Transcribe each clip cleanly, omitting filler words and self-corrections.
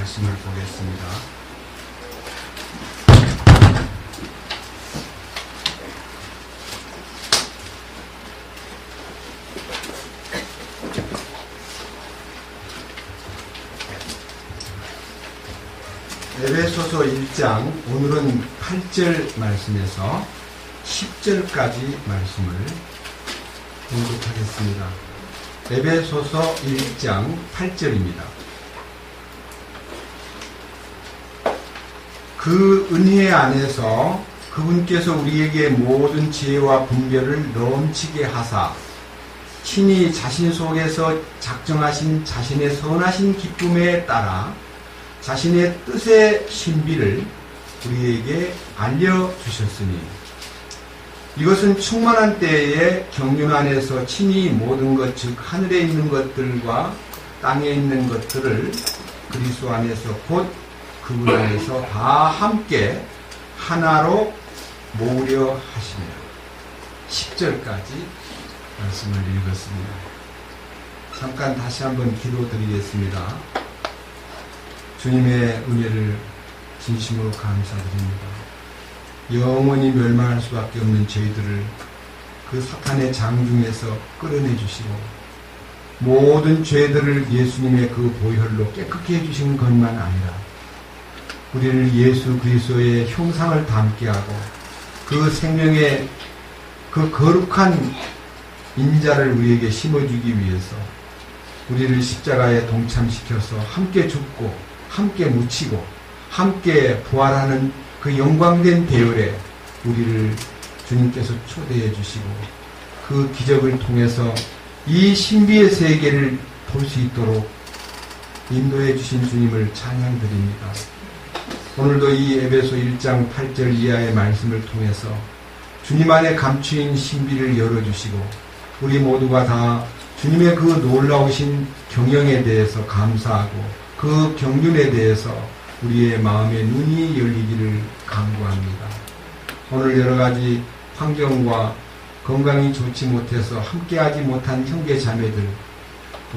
말씀을 보겠습니다. 에베소서 1장, 오늘은 8절 말씀에서 10절까지 말씀을 공독하겠습니다. 에베소서 1장 8절입니다. 그 은혜 안에서 그분께서 우리에게 모든 지혜와 분별을 넘치게 하사 친히 자신 속에서 작정하신 자신의 선하신 기쁨에 따라 자신의 뜻의 신비를 우리에게 알려주셨으니 이것은 충만한 때에 경륜 안에서 친히 모든 것, 즉 하늘에 있는 것들과 땅에 있는 것들을 그리스도 안에서 곧 그분 안에서 다 함께 하나로 모으려 하시며 10절까지 말씀을 읽었습니다. 잠깐 다시 한번 기도드리겠습니다. 주님의 은혜를 진심으로 감사드립니다. 영원히 멸망할 수밖에 없는 저희들을 그 사탄의 장중에서 끌어내 주시고 모든 죄들을 예수님의 그 보혈로 깨끗게 해주신 것만 아니라 우리를 예수 그리스도의 형상을 닮게 하고 그 생명의 그 거룩한 인자를 우리에게 심어주기 위해서 우리를 십자가에 동참시켜서 함께 죽고 함께 묻히고 함께 부활하는 그 영광된 대열에 우리를 주님께서 초대해 주시고 그 기적을 통해서 이 신비의 세계를 볼 수 있도록 인도해 주신 주님을 찬양드립니다. 오늘도 이 에베소 1장 8절 이하의 말씀을 통해서 주님 안에 감추인 신비를 열어주시고 우리 모두가 다 주님의 그 놀라우신 경영에 대해서 감사하고 그 경륜에 대해서 우리의 마음의 눈이 열리기를 간구합니다. 오늘 여러 가지 환경과 건강이 좋지 못해서 함께하지 못한 형제 자매들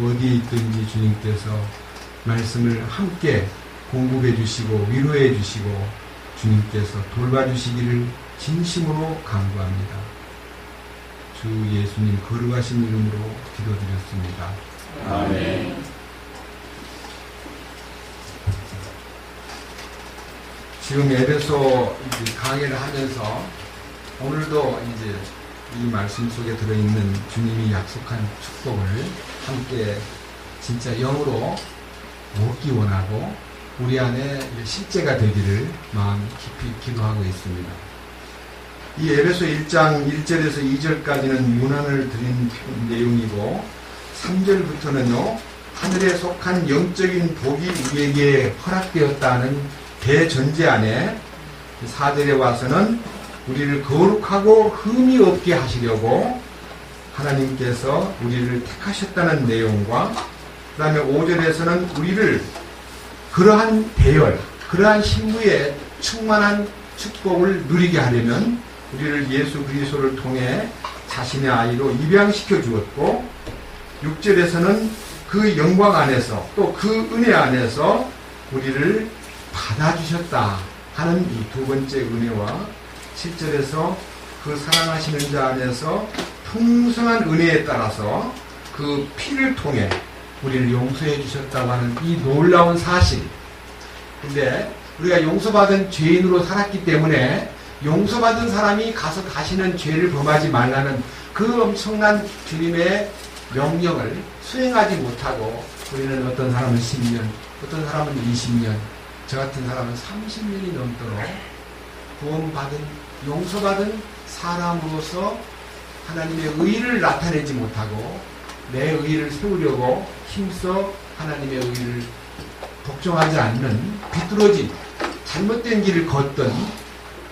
어디에 있든지 주님께서 말씀을 함께 공급해 주시고 위로해 주시고 주님께서 돌봐주시기를 진심으로 간구합니다. 주 예수님 거룩하신 이름으로 기도드렸습니다. 아멘. 지금 에베소 강의를 하면서 오늘도 이제 이 말씀 속에 들어있는 주님이 약속한 축복을 함께 진짜 영으로 얻기 원하고 우리 안에 실제가 되기를 마음 깊이 기도하고 있습니다. 이 에베소 1장 1절에서 2절까지는 유난을 드린 내용이고 3절부터는요 하늘에 속한 영적인 복이 우리에게 허락되었다는 대전제 안에 4절에 와서는 우리를 거룩하고 흠이 없게 하시려고 하나님께서 우리를 택하셨다는 내용과 그 다음에 5절에서는 우리를 그러한 대열, 그러한 신부의 충만한 축복을 누리게 하려면 우리를 예수 그리스도를 통해 자신의 아이로 입양시켜 주었고 6절에서는 그 영광 안에서 또 그 은혜 안에서 우리를 받아주셨다 하는 이 두 번째 은혜와 7절에서 그 사랑하시는 자 안에서 풍성한 은혜에 따라서 그 피를 통해 우리를 용서해 주셨다고 하는 이 놀라운 사실. 근데 우리가 용서받은 죄인으로 살았기 때문에 용서받은 사람이 가서 다시는 죄를 범하지 말라는 그 엄청난 주님의 명령을 수행하지 못하고 우리는 어떤 사람은 10년, 어떤 사람은 20년, 저 같은 사람은 30년이 넘도록 구원받은, 용서받은 사람으로서 하나님의 의를 나타내지 못하고 내 의를 세우려고 힘써 하나님의 의를 복종하지 않는 비뚤어진 잘못된 길을 걷던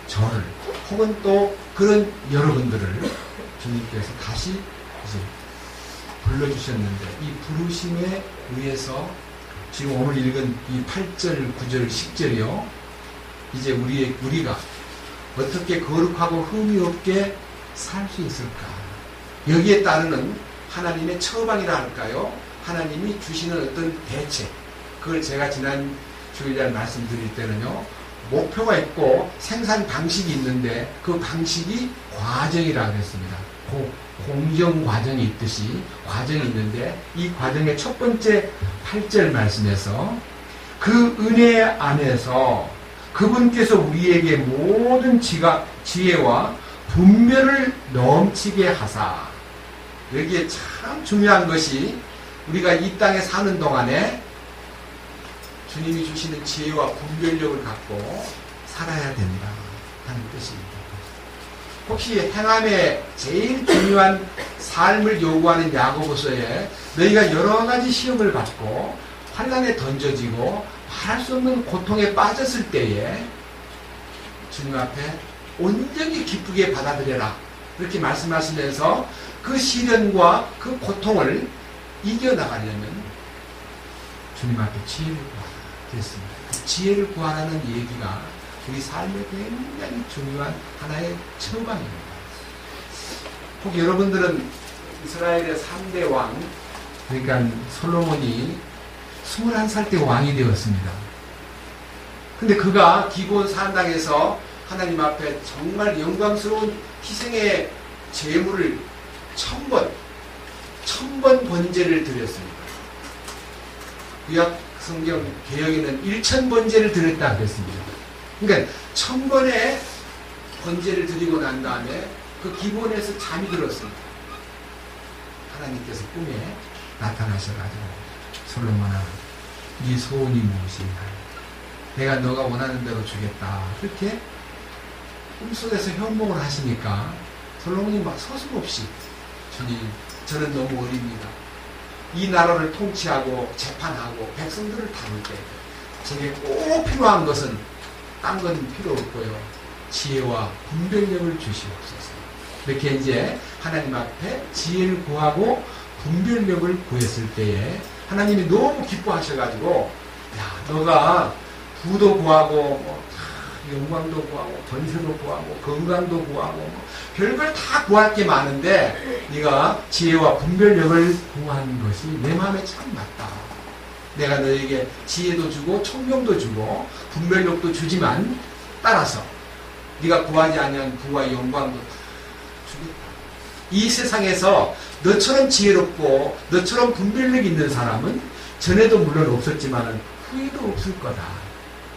저를 혹은 또 그런 여러분들을 주님께서 다시 이제 불러주셨는데 이 부르심에 의해서 지금 오늘 읽은 이 8절, 9절, 10절이요 이제 우리가 어떻게 거룩하고 흠이 없게 살 수 있을까? 여기에 따르는 하나님의 처방이라 할까요? 하나님이 주시는 어떤 대책, 그걸 제가 지난 주일날 말씀드릴 때는요, 목표가 있고 생산 방식이 있는데 그 방식이 과정이라고 그랬습니다. 공정 과정이 있듯이 과정이 있는데 이 과정의 첫 번째 8절 말씀에서 그 은혜 안에서 그분께서 우리에게 모든 지혜와 분별을 넘치게 하사. 여기에 참 중요한 것이 우리가 이 땅에 사는 동안에 주님이 주시는 지혜와 분별력을 갖고 살아야 된다 하는 뜻입니다. 혹시 행함에 제일 중요한 삶을 요구하는 야고보서에 너희가 여러 가지 시험을 받고 환난에 던져지고 말할 수 없는 고통에 빠졌을 때에 주님 앞에 온전히 기쁘게 받아들여라 이렇게 말씀하시면서 그 시련과 그 고통을 이겨나가려면 주님 앞에 지혜를 구하라 그랬습니다. 그 지혜를 구하라는 얘기가 우리 삶에 굉장히 중요한 하나의 처방입니다. 혹 여러분들은 이스라엘의 3대 왕, 그러니까 솔로몬이 21살 때 왕이 되었습니다. 근데 그가 기브온 산당에서 하나님 앞에 정말 영광스러운 희생의 제물을 1000번 번제를 드렸습니다. 구약 성경 개혁에는 1000번제를 드렸다 그랬습니다. 그러니까 1000번의 번제를 드리고 난 다음에 그 기본에서 잠이 들었습니다. 하나님께서 꿈에 나타나셔가지고 솔로몬아 네 소원이 무엇이냐 내가 너가 원하는 대로 주겠다 그렇게 꿈속에서 현몽을 하시니까 솔로몬이 막 서슴없이 주님 저는 너무 어립니다. 이 나라를 통치하고 재판하고 백성들을 다룰 때 제게 꼭 필요한 것은 딴 건 필요 없고요. 지혜와 분별력을 주시옵소서. 이렇게 이제 하나님 앞에 지혜를 구하고 분별력을 구했을 때에 하나님이 너무 기뻐하셔가지고 야 너가 부도 구하고 영광도 구하고 번세도 구하고 건강도 구하고 별걸 다 구할 게 많은데 네가 지혜와 분별력을 구한 것이 내 마음에 참 맞다. 내가 너에게 지혜도 주고 총명도 주고 분별력도 주지만 따라서 네가 구하지 않은 부와 영광도 주겠다. 이 세상에서 너처럼 지혜롭고 너처럼 분별력 있는 사람은 전에도 물론 없었지만 후에도 없을 거다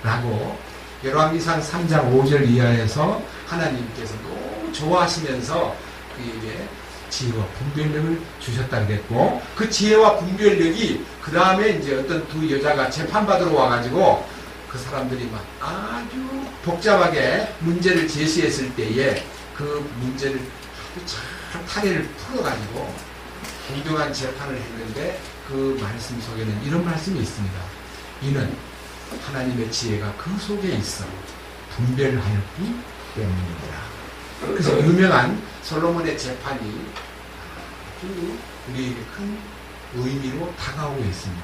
라고 열왕기상 3장 5절 이하에서 하나님께서 너무 좋아하시면서 그에게 지혜와 분별력을 주셨다 그랬고 그 지혜와 분별력이 그 다음에 이제 어떤 두 여자가 재판받으러 와가지고 그 사람들이 막 아주 복잡하게 문제를 제시했을 때에 그 문제를 아주 잘 탈의를 풀어가지고 공정한 재판을 했는데 그 말씀 속에는 이런 말씀이 있습니다. 이는 하나님의 지혜가 그 속에 있어 분별하였기 때문이다. 그래서 유명한 솔로몬의 재판이 아주 우리에게 큰 의미로 다가오고 있습니다.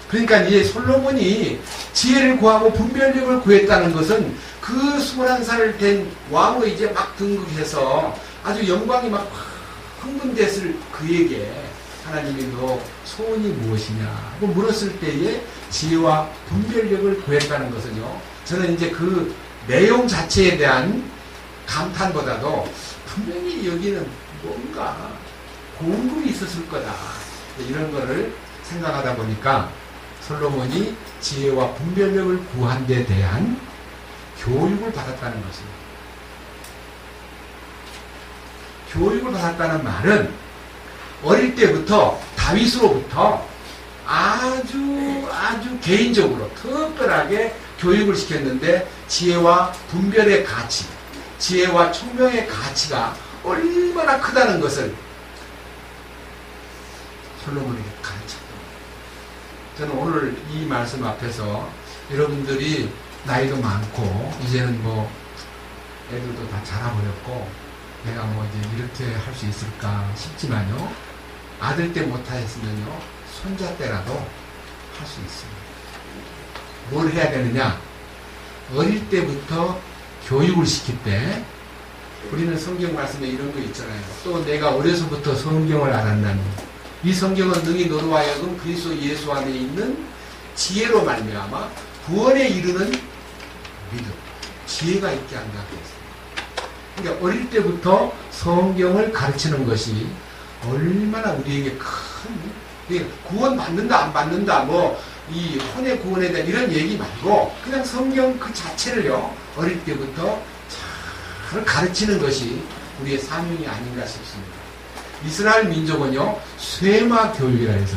그러니까 이제 솔로몬이 지혜를 구하고 분별력을 구했다는 것은 그 21살을 된 왕으로 이제 막 등극해서 아주 영광이 막 흥분됐을 그에게 하나님이 너 소원이 무엇이냐 하고 물었을 때에 지혜와 분별력을 구했다는 것은요 저는 이제 그 내용 자체에 대한 감탄보다도 분명히 여기는 뭔가 공급이 있었을 거다 이런 거를 생각하다 보니까 솔로몬이 지혜와 분별력을 구한 데 대한 교육을 받았다는 것입니다. 교육을 받았다는 말은 어릴 때부터 다윗으로부터 아주 개인적으로 특별하게 교육을 시켰는데 지혜와 분별의 가치, 지혜와 총명의 가치가 얼마나 크다는 것을 솔로몬에게 가르쳤다. 저는 오늘 이 말씀 앞에서 여러분들이 나이도 많고 이제는 뭐 애들도 다 자라버렸고 내가 뭐 이제 이렇게 할 수 있을까 싶지만요. 아들 때 못하였으면요. 손자 때라도 할 수 있습니다. 뭘 해야 되느냐? 어릴 때부터 교육을 시킬 때 우리는 성경 말씀에 이런 거 있잖아요. 또 내가 어려서부터 성경을 알았나니 이 성경은 능히 너로 하여금 그리스도 예수 안에 있는 지혜로 말미암아 구원에 이르는 믿음, 지혜가 있게 한다고 했습니다. 그러니까 어릴 때부터 성경을 가르치는 것이 얼마나 우리에게 큰, 구원 받는다 안 받는다 이 혼의 구원에 대한 이런 얘기 말고 그냥 성경 그 자체를요 어릴 때부터 잘 가르치는 것이 우리의 사명이 아닌가 싶습니다. 이스라엘 민족은요 쇠마 교육이라 해서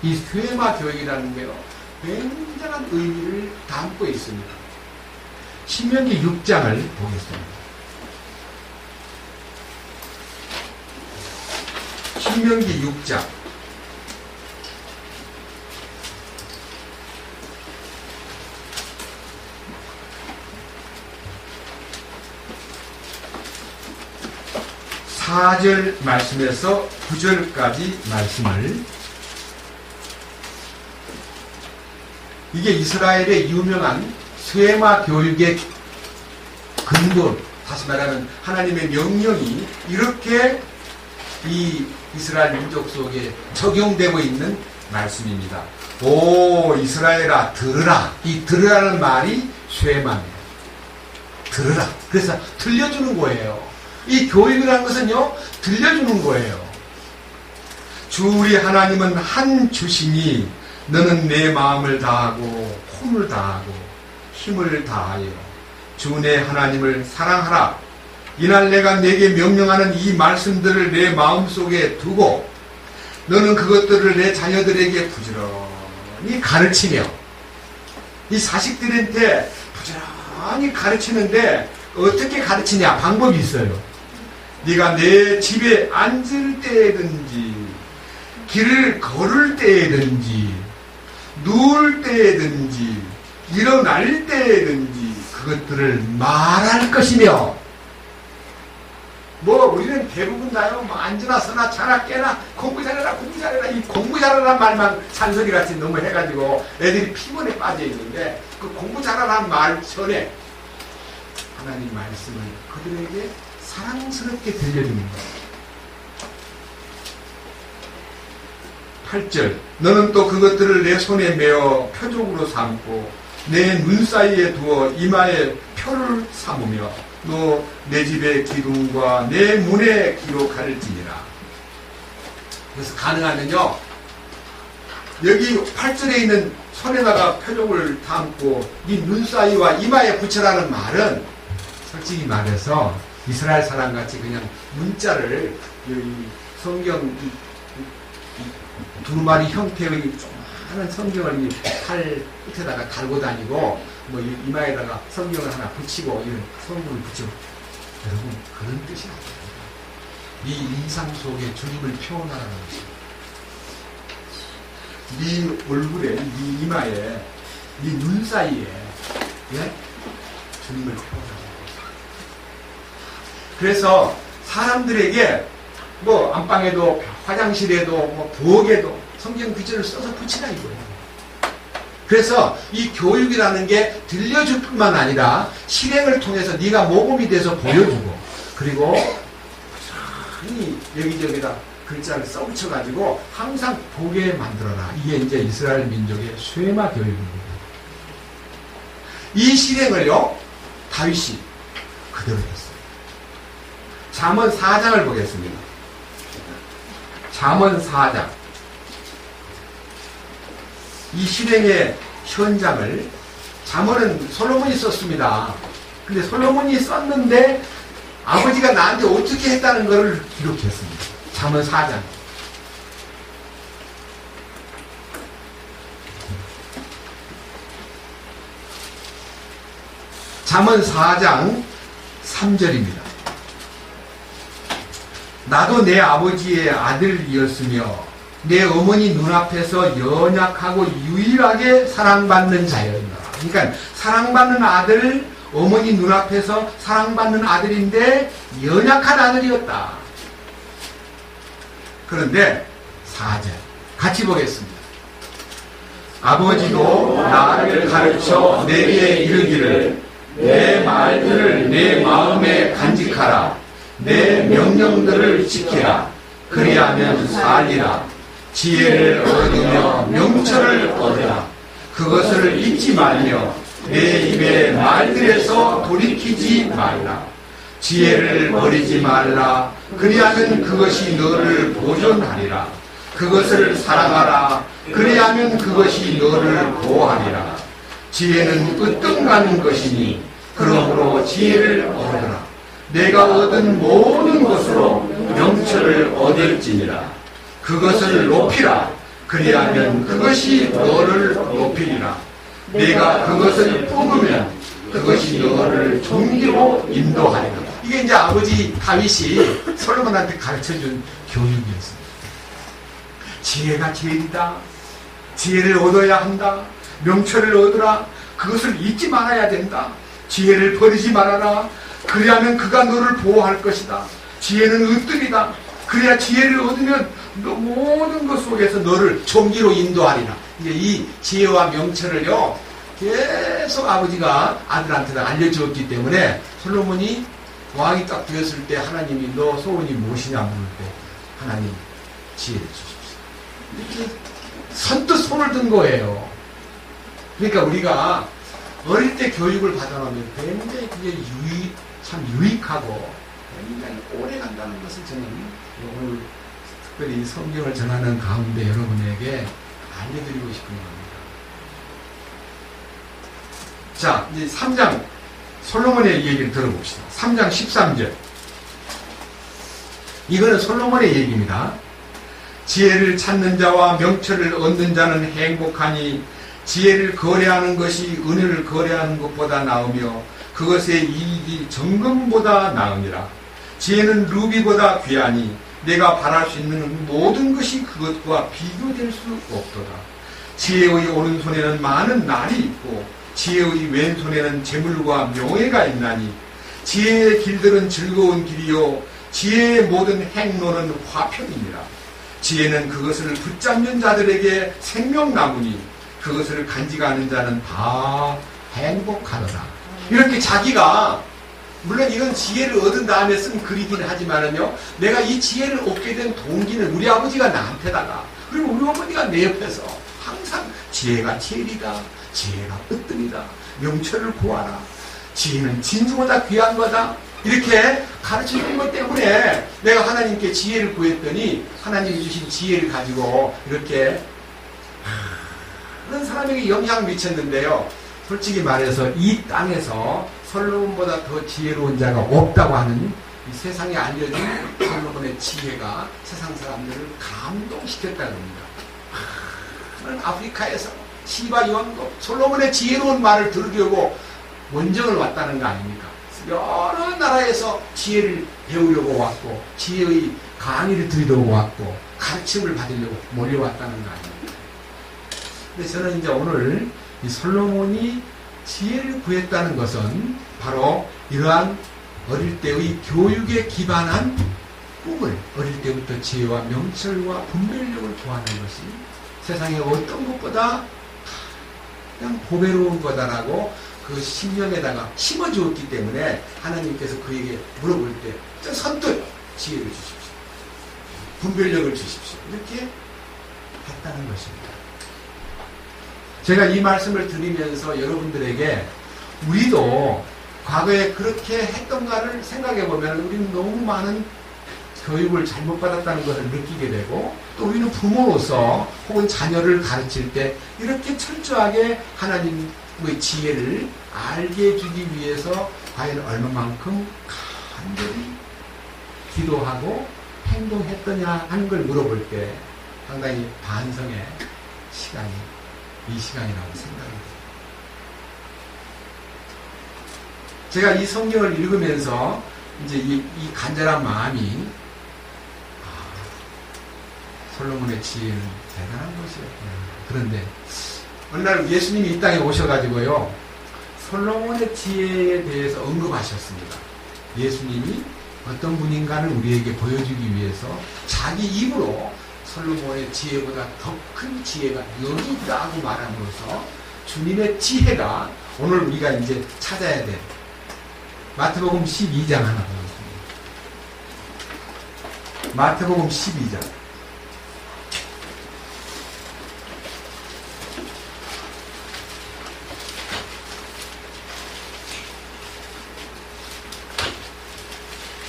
이 쇠마 교육이라는 게요 굉장한 의미를 담고 있습니다. 신명기 6장을 보겠습니다. 신명기 6장 4절 말씀에서 9절까지 말씀을, 이게 이스라엘의 유명한 쇠마 교육의 근본, 다시 말하면 하나님의 명령이 이렇게 이 이스라엘 민족 속에 적용되고 있는 말씀입니다. 오 이스라엘아 들으라. 이 들으라는 말이 쇠마입니다. 들으라. 그래서 들려주는 거예요. 이 교육이라는 것은요 들려주는 거예요. 주 우리 하나님은 한 주시니 너는 내 마음을 다하고 혼을 다하고 힘을 다하여 주 내 하나님을 사랑하라. 이날 내가 내게 명령하는 이 말씀들을 내 마음속에 두고 너는 그것들을 내 자녀들에게 부지런히 가르치며, 이 자식들한테 부지런히 가르치는데 어떻게 가르치냐? 방법이 있어요. 네가 내 집에 앉을 때든지 길을 걸을 때든지 누울 때든지 일어날 때든지 그것들을 말할 것이며, 우리는 대부분 다요 앉으나 서나 자나 깨나 공부 잘해라 이 공부 잘하라는 말만 잔소리같이 너무 해가지고 애들이 피곤에 빠져 있는데, 그 공부 잘하라는 말 전에 하나님 말씀을 그들에게 사랑스럽게 들려주는 거예요. 8절 너는 또 그것들을 내 손에 메어 표적으로 삼고 내 눈 사이에 두어 이마에 표를 삼으며 너 내 집의 기둥과 내 문에 기록할지니라. 그래서 가능하면요 여기 8절에 있는 손에다가 표적을 담고 네 눈 사이와 이마에 붙여라는 말은 솔직히 말해서 이스라엘 사람같이 그냥 문자를 여기 성경 두루마리 형태의 조그마한 성경을 팔 끝에다가 달고 다니고 이마에다가 성경을 하나 붙이고 이런 성경을 붙이고, 여러분 그런 뜻이 아닙니다. 네 인상 속에 주님을 표현하라는 것입니다. 네 얼굴에, 네 이마에, 네 눈 사이에 주님을 표현하라. 그래서 사람들에게 안방에도 화장실에도 부엌에도 성경 구절을 써서 붙이라 이거예요. 그래서 이 교육이라는 게 들려줄 뿐만 아니라 실행을 통해서 네가 모범이 돼서 보여주고, 그리고 여기저기다 글자를 써붙여가지고 항상 보게 만들어라. 이게 이제 이스라엘 민족의 쇠마 교육입니다. 이 실행을요 다윗이 그대로 했어요. 잠언 4장을 보겠습니다. 잠언 4장. 이 실행의 현장을, 잠언은 솔로몬이 썼습니다. 근데 솔로몬이 썼는데 아버지가 나한테 어떻게 했다는 것을 기록했습니다. 잠언 4장. 잠언 4장 3절입니다. 나도 내 아버지의 아들이었으며 내 어머니 눈앞에서 연약하고 유일하게 사랑받는 자였노라. 그러니까 사랑받는 아들, 어머니 눈앞에서 사랑받는 아들인데 연약한 아들이었다. 그런데 4절 같이 보겠습니다. 아버지도 나를 가르쳐 내게 이르기를 내 말들을 내 마음에 간직하라. 내 명령들을 지키라. 그리하면 살리라. 지혜를 얻으며 명철을 얻으라. 그것을 잊지 말며 내 입의 말들에서 돌이키지 말라. 지혜를 버리지 말라. 그리하면 그것이 너를 보존하리라. 그것을 사랑하라. 그리하면 그것이 너를 보호하리라. 지혜는 으뜸가는 것이니 그러므로 지혜를 얻으라. 내가 얻은 모든 것으로 명철을 얻을지니라. 그것을 높이라. 그리하면 그것이 너를 높이리라. 내가 그것을 뿜으면 그것이 너를 존귀로 인도하리라. 이게 이제 아버지 다윗이 솔로몬한테 가르쳐준 교육이었습니다. 지혜가 제일이다. 지혜를 얻어야 한다. 명철을 얻으라. 그것을 잊지 말아야 된다. 지혜를 버리지 말아라. 그리하면 그가 너를 보호할 것이다. 지혜는 으뜸이다. 그래야 지혜를 얻으면 너 모든 것 속에서 너를 존귀로 인도하리라. 이제 이 지혜와 명철을요 계속 아버지가 아들한테 알려주었기 때문에 솔로몬이 왕이 딱 되었을 때 하나님이 너 소원이 무엇이냐 물을 때 하나님 지혜를 주십시오. 이렇게 선뜻 손을 든 거예요. 그러니까 우리가 어릴 때 교육을 받아놓으면 굉장히 그게 참 유익하고 굉장히 오래 간다는 것을 저는 오늘 특별히 성경을 전하는 가운데 여러분에게 알려드리고 싶은 겁니다. 자, 이제 3장 솔로몬의 얘기를 들어봅시다. 3장 13절. 이거는 솔로몬의 얘기입니다. 지혜를 찾는 자와 명철을 얻는 자는 행복하니 지혜를 거래하는 것이 은혜를 거래하는 것보다 나으며 그것의 이익이 정금보다 나으니라. 지혜는 루비보다 귀하니 내가 바랄 수 있는 모든 것이 그것과 비교될 수 없도다. 지혜의 오른손에는 많은 날이 있고 지혜의 왼손에는 재물과 명예가 있나니 지혜의 길들은 즐거운 길이요 지혜의 모든 행로는 화평이니라. 지혜는 그것을 붙잡는 자들에게 생명나무니 그것을 간직하는 자는 다 행복하더라. 이렇게 자기가 물론 이건 지혜를 얻은 다음에 쓴 글이긴 하지만은요, 내가 이 지혜를 얻게 된 동기는 우리 아버지가 나한테다가 그리고 우리 어머니가 내 옆에서 항상 지혜가 제일이다, 지혜가 으뜸이다, 명철을 구하라, 지혜는 진주보다 귀한 거다, 이렇게 가르쳐주는 것 때문에 내가 하나님께 지혜를 구했더니 하나님이 주신 지혜를 가지고 이렇게 그런 사람에게 영향을 미쳤는데요. 솔직히 말해서 이 땅에서 솔로몬보다 더 지혜로운 자가 없다고 하는 이 세상에 알려진 솔로몬의 지혜가 세상 사람들을 감동시켰다는 겁니다. 그런 아프리카에서 시바 여왕도 솔로몬의 지혜로운 말을 들으려고 원정을 왔다는 거 아닙니까? 여러 나라에서 지혜를 배우려고 왔고 지혜의 강의를 들으려고 왔고 가르침을 받으려고 몰려왔다는 거 아닙니까? 근데 저는 이제 오늘 이 솔로몬이 지혜를 구했다는 것은 바로 이러한 어릴 때의 교육에 기반한 꿈을 어릴 때부터 지혜와 명철과 분별력을 구하는 것이 세상의 어떤 것보다 그냥 보배로운 거다라고 그 신념에다가 심어주었기 때문에 하나님께서 그에게 물어볼 때 선뜻 지혜를 주십시오. 분별력을 주십시오. 이렇게 했다는 것입니다. 제가 이 말씀을 드리면서 여러분들에게 우리도 과거에 그렇게 했던가를 생각해 보면 우리는 너무 많은 교육을 잘못 받았다는 것을 느끼게 되고 또 우리는 부모로서 혹은 자녀를 가르칠 때 이렇게 철저하게 하나님의 지혜를 알게 해주기 위해서 과연 얼마만큼 간절히 기도하고 행동했더냐 하는 걸 물어볼 때 상당히 반성의 시간이 이 시간이라고 생각합니다. 제가 이 성경을 읽으면서 이제 이 간절한 마음이 솔로몬의 지혜는 대단한 것이었구나. 그런데 어느 날 예수님이 이 땅에 오셔가지고요 솔로몬의 지혜에 대해서 언급하셨습니다. 예수님이 어떤 분인가를 우리에게 보여주기 위해서 자기 입으로 솔로몬의 지혜보다 더 큰 지혜가 여기 있다고 말함으로써 주님의 지혜가 오늘 우리가 이제 찾아야 돼. 마태복음 12장 하나 보겠습니다. 마태복음 12장.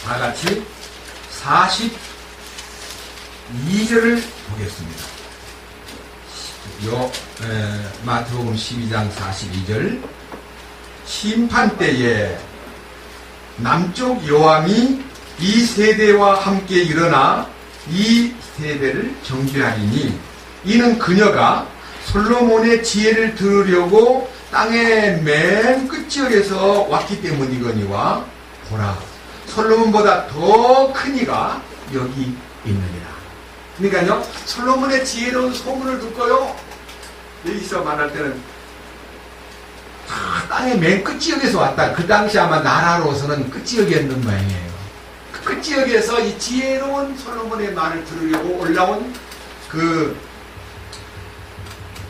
다 같이 42절을 보겠습니다. 마태복음 12장 42절. 심판 때에 남쪽 여왕이 이 세대와 함께 일어나 이 세대를 정죄하리니 이는 그녀가 솔로몬의 지혜를 들으려고 땅의 맨 끝지역에서 왔기 때문이거니와 보라 솔로몬보다 더 큰 이가 여기 있느니라. 그러니까요, 솔로몬의 지혜로운 소문을 듣고요, 여기서 말할 때는 땅의 맨 끝지역에서 왔다. 그 당시 아마 나라로서는 끝지역이었는 모양이에요. 그 끝지역에서 이 지혜로운 솔로몬의 말을 들으려고 올라온 그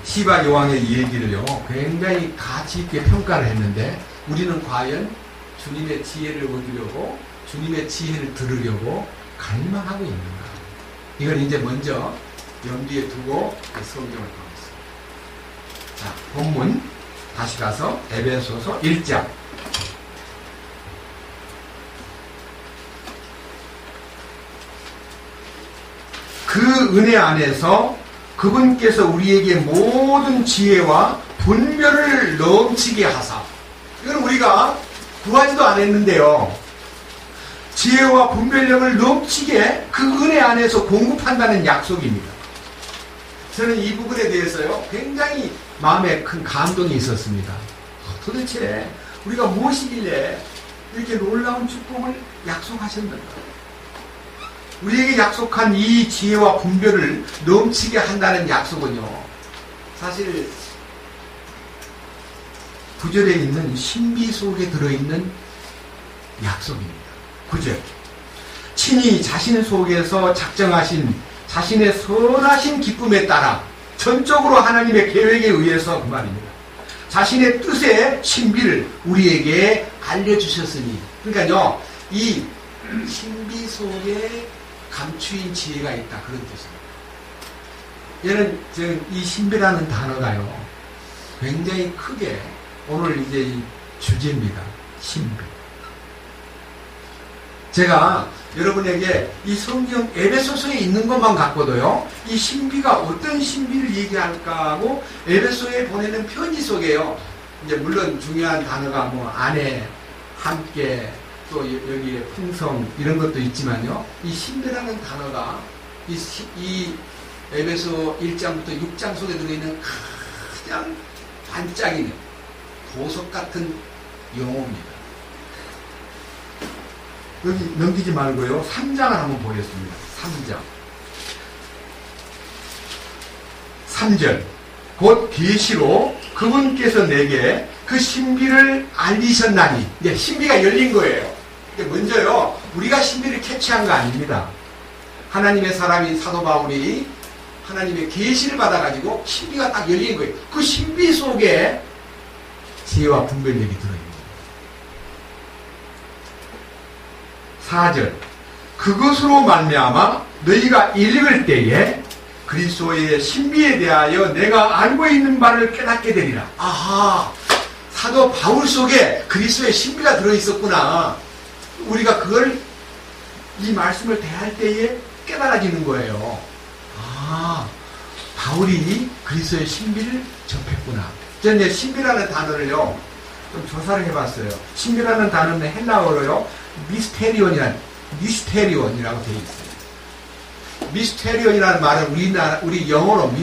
시바 여왕의 얘기를요, 굉장히 가치 있게 평가를 했는데, 우리는 과연 주님의 지혜를 얻으려고, 주님의 지혜를 들으려고 갈망하고 있는가? 이걸 이제 먼저 염두에 두고 성경을 보겠습니다. 자, 본문 다시 가서 에베소서 1장. 그 은혜 안에서 그분께서 우리에게 모든 지혜와 분별을 넘치게 하사. 이건 우리가 구하지도 않았는데요, 지혜와 분별력을 넘치게 그 은혜 안에서 공급한다는 약속입니다. 저는 이 부분에 대해서요, 굉장히 마음에 큰 감동이 있었습니다. 도대체 우리가 무엇이길래 이렇게 놀라운 축복을 약속하셨는가? 우리에게 약속한 이 지혜와 분별을 넘치게 한다는 약속은요, 사실 구절에 있는 신비 속에 들어있는 약속입니다. 9절. 친히 자신 속에서 작정하신 자신의 선하신 기쁨에 따라 전적으로 하나님의 계획에 의해서, 그 말입니다, 자신의 뜻의 신비를 우리에게 알려주셨으니. 그러니까요, 이 신비 속에 감추인 지혜가 있다, 그런 뜻입니다. 얘는 이 신비라는 단어가요, 굉장히 크게 오늘 이제 이 주제입니다. 신비. 제가 여러분에게 이 성경 에베소서에 있는 것만 갖고도요, 이 신비가 어떤 신비를 얘기할까 하고 에베소에 보내는 편지 속에요, 이제 물론 중요한 단어가 뭐 아내, 함께, 또 여기에 풍성 이런 것도 있지만요, 이 신비라는 단어가 이 에베소 1장부터 6장 속에 들어있는 가장 반짝이는 보석 같은 용어입니다. 여기 넘기지 말고요, 3장을 한번 보겠습니다. 3절. 곧 계시로 그분께서 내게 그 신비를 알리셨나니. 이제 신비가 열린 거예요. 먼저요, 우리가 신비를 캐치한 거 아닙니다. 하나님의 사람인 사도 바울이 하나님의 계시를 받아가지고 신비가 딱 열린 거예요. 그 신비 속에 지혜와 분별력이 들어있는 거예요. 4절. 그것으로 말미암아 너희가 읽을 때에 그리스도의 신비에 대하여 내가 알고 있는 바를 깨닫게 되리라. 아하, 사도 바울 속에 그리스도의 신비가 들어있었구나. 우리가 그걸, 이 말씀을 대할 때에 깨달아지는 거예요. 아, 바울이 그리스도의 신비를 접했구나. 저는 신비라는 단어를요, 좀 조사를 해봤어요. 신비라는 단어는 헬라어로요, 미스테리온이라고 되어 있어요. 미스테리온이라는 말은 우리 영어로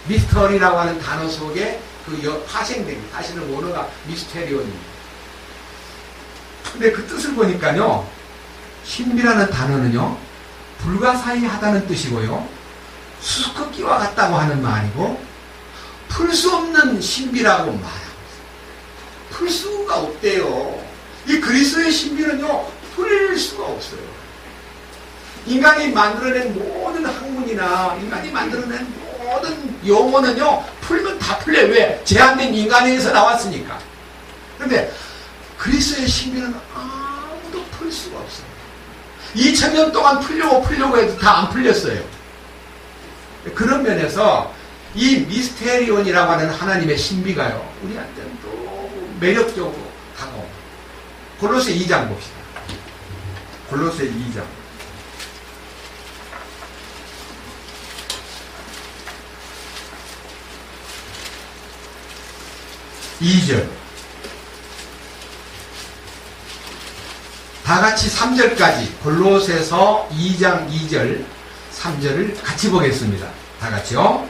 미스터리라고 하는 단어 속에 그 파생된, 사실은 원어가 미스테리온입니다. 근데 그 뜻을 보니까요, 신비라는 단어는요, 불가사의하다는 뜻이고요, 수수께끼와 같다고 하는 말이고, 풀 수 없는 신비라고 말하고 있어요. 풀 수가 없대요. 이 그리스도의 신비는요, 풀릴 수가 없어요. 인간이 만들어낸 모든 학문이나 인간이 만들어낸 모든 용어는요, 풀면 다 풀려요. 왜? 제한된 인간에서 나왔으니까. 그런데 그리스도의 신비는 아무도 풀 수가 없어요. 2000년 동안 풀려고 해도 다 안 풀렸어요. 그런 면에서 이 미스테리온이라고 하는 하나님의 신비가요, 우리한테는 너무 매력적으로 다가옵니다. 골로새 2장 봅시다. 골로새 2장. 2절. 다 같이 3절까지 골로새서 2장 2절 3절을 같이 보겠습니다. 다 같이요.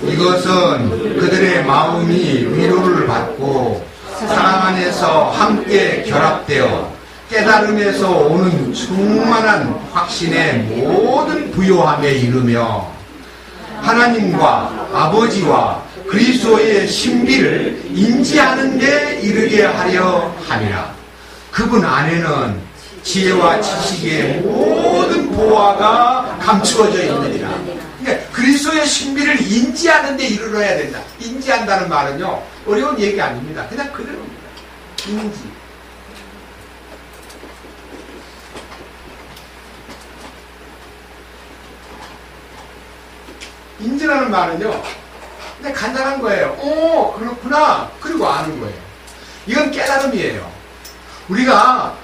이것은 그들의 마음이 위로를 받고 사랑 안에서 함께 결합되어 깨달음에서 오는 충만한 확신의 모든 부요함에 이르며 하나님과 아버지와 그리스도의 신비를 인지하는 데 이르게 하려 함이라. 그분 안에는 지혜와 지식의 모든 보화가 감추어져 있느니라. 그러니까 그리스도의 신비를 인지하는 데 이르러야 된다. 인지한다는 말은요, 어려운 얘기 아닙니다. 그냥 그대로입니다. 인지. 인지라는 말은요, 그냥 간단한 거예요. 오, 그렇구나. 그리고 아는 거예요. 이건 깨달음이에요. 우리가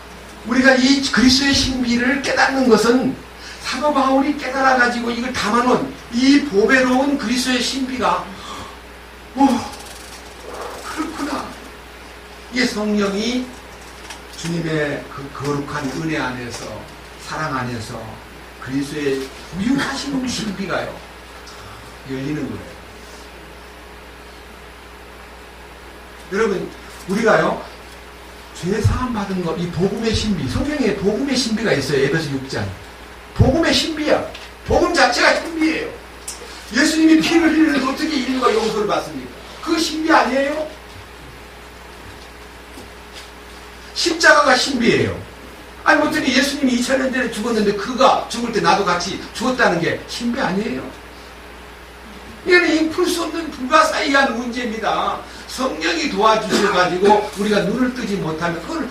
이 그리스도의 신비를 깨닫는 것은 사도 바울이 깨달아가지고 이걸 담아놓은 이 보배로운 그리스도의 신비가, 그렇구나. 이게 성령이 주님의 그 거룩한 은혜 안에서, 사랑 안에서 그리스도의 유일하신 신비가요, 열리는 거예요. 여러분, 우리가요, 죄사함 받은 것, 이 복음의 신비, 성경에 복음의 신비가 있어요. 에베소 6장. 복음의 신비야. 복음 자체가 신비예요. 예수님이 피를 흘리면서 어떻게 인류가 용서를 받습니까? 그거 신비 아니에요? 십자가가 신비예요. 아니, 어떻게 예수님이 2000년 전에 죽었는데 그가 죽을 때 나도 같이 죽었다는 게 신비 아니에요? 이거는 풀 수 없는 불가사의한 문제입니다. 성령이 도와주셔가지고 우리가 눈을 뜨지 못하면 그걸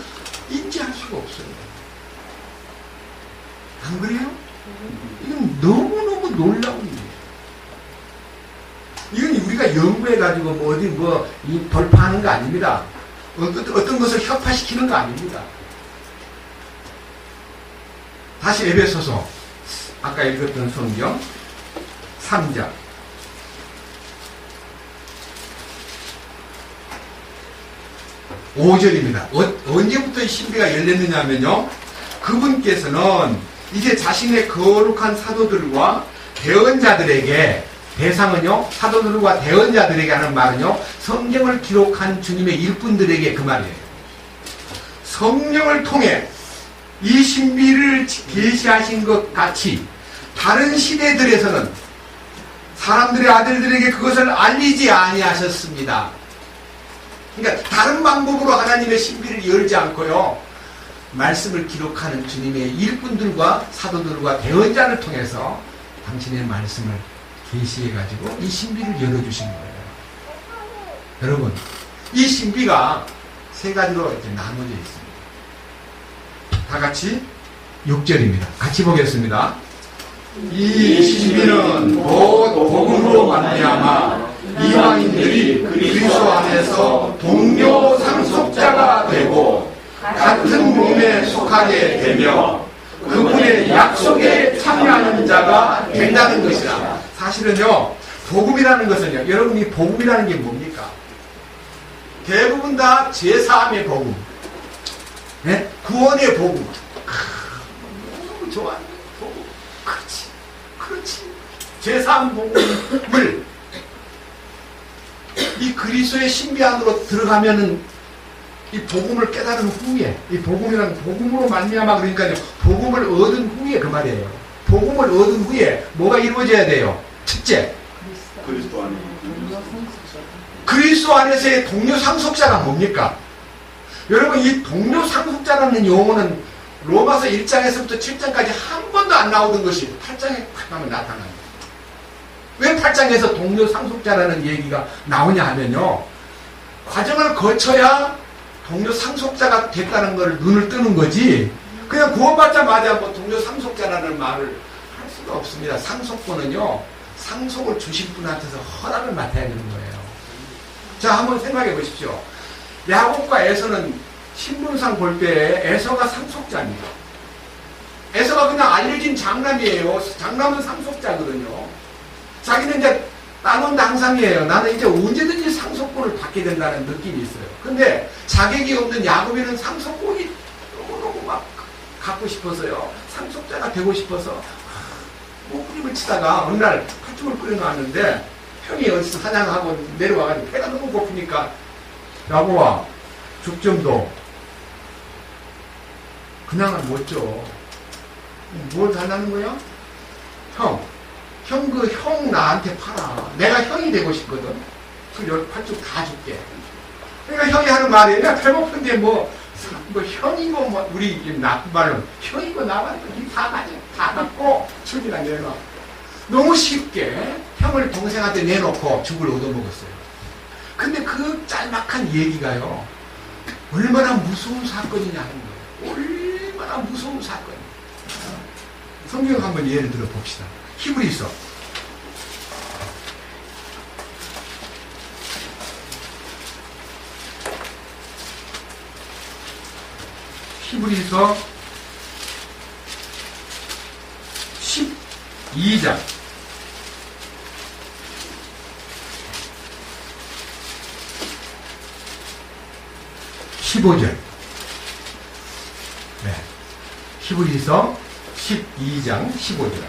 인지할 수가 없어요. 안 그래요? 이건 너무너무 놀라운 일이에요. 이건 우리가 연구해가지고 이 돌파하는 거 아닙니다. 어떤 것을 협파시키는 거 아닙니다. 다시 에베소서, 아까 읽었던 성경 3장 5절입니다. 언제부터 이 신비가 열렸느냐 하면요, 그분께서는 이제 자신의 거룩한 사도들과 대언자들에게, 대상은요, 사도들과 대언자들에게 하는 말은요, 성경을 기록한 주님의 일꾼들에게 그 말이에요. 성령을 통해 이 신비를 계시하신 것 같이 다른 시대들에서는 사람들의 아들들에게 그것을 알리지 아니하셨습니다. 그러니까 다른 방법으로 하나님의 신비를 열지 않고요, 말씀을 기록하는 주님의 일꾼들과 사도들과 대언자를 통해서 당신의 말씀을 계시해가지고 이 신비를 열어주신 거예요. 여러분, 이 신비가 세 가지로 이렇게 나눠져 있습니다. 다 같이 6절입니다. 같이 보겠습니다. 이 신비는 곧 복음으로 말미암아 이방인들이 그리스도 안에서 동료 상속자가 되고 같은 몸에 속하게 되며 그분의 약속에 참여하는 자가 된다는 것이라. 사실은요, 복음이라는 것은요, 여러분이 복음이라는 게 뭡니까? 대부분 다 죄사함의 복음, 네? 구원의 복음. 너무 좋아하는 복음. 그렇지. 죄사함 복음을 이 그리스도의 신비 안으로 들어가면은 이 복음을 깨달은 후에, 이 복음이란 복음으로 말미암아, 그러니까요, 복음을 얻은 후에, 그 말이에요. 복음을 얻은 후에 뭐가 이루어져야 돼요? 첫째, 그리스도 안에서의 동료 상속자가 뭡니까? 여러분, 이 동료 상속자라는 용어는 로마서 1장에서부터 7장까지 한 번도 안 나오던 것이 8장에 팍 하면 나타납니다. 왜 8장에서 동료 상속자라는 얘기가 나오냐 하면요, 과정을 거쳐야 동료 상속자가 됐다는 걸 눈을 뜨는 거지, 그냥 구원받자마자 뭐 동료 상속자라는 말을 할 수가 없습니다. 상속권은요, 상속을 주신 분한테서 허락을 맡아야 되는 거예요. 자, 한번 생각해 보십시오. 야곱과 에서는 신문상 볼 때 에서가 상속자입니다. 에서가 그냥 알려진 장남이에요. 장남은 상속자거든요. 자기는 이제 나는 당상이에요. 나는 이제 언제든지 상속권을 받게 된다는 느낌이 있어요. 근데 자격이 없는 야곱에는 상속권이 너무너무 막 갖고 싶어서요. 상속자가 되고 싶어서 목구림을 치다가 어느 날 팥죽을 끓여놨는데 형이 어디서 사냥하고 내려와가지고 배가 너무 고프니까 야곱아 죽 좀 더. 그냥은 못 줘. 뭘 달라는 거야? 형 나한테 팔아. 내가 형이 되고 싶거든. 그럼 팥죽 다 줄게. 그러니까 형이 하는 말이 내가 배고픈데 뭐 형이고 뭐 우리 나쁜 말로 형이고 나발이고 다 가져. 다 갖고 죽이나 내놔. 너무 쉽게 형을 동생한테 내놓고 죽을 얻어먹었어요. 근데 그 짤막한 얘기가요. 얼마나 무서운 사건이냐는 거예요. 얼마나 무서운 사건이에요. 성경 한번 예를 들어 봅시다. 히브리서 12장 15절. 네. 히브리서 12장 15절.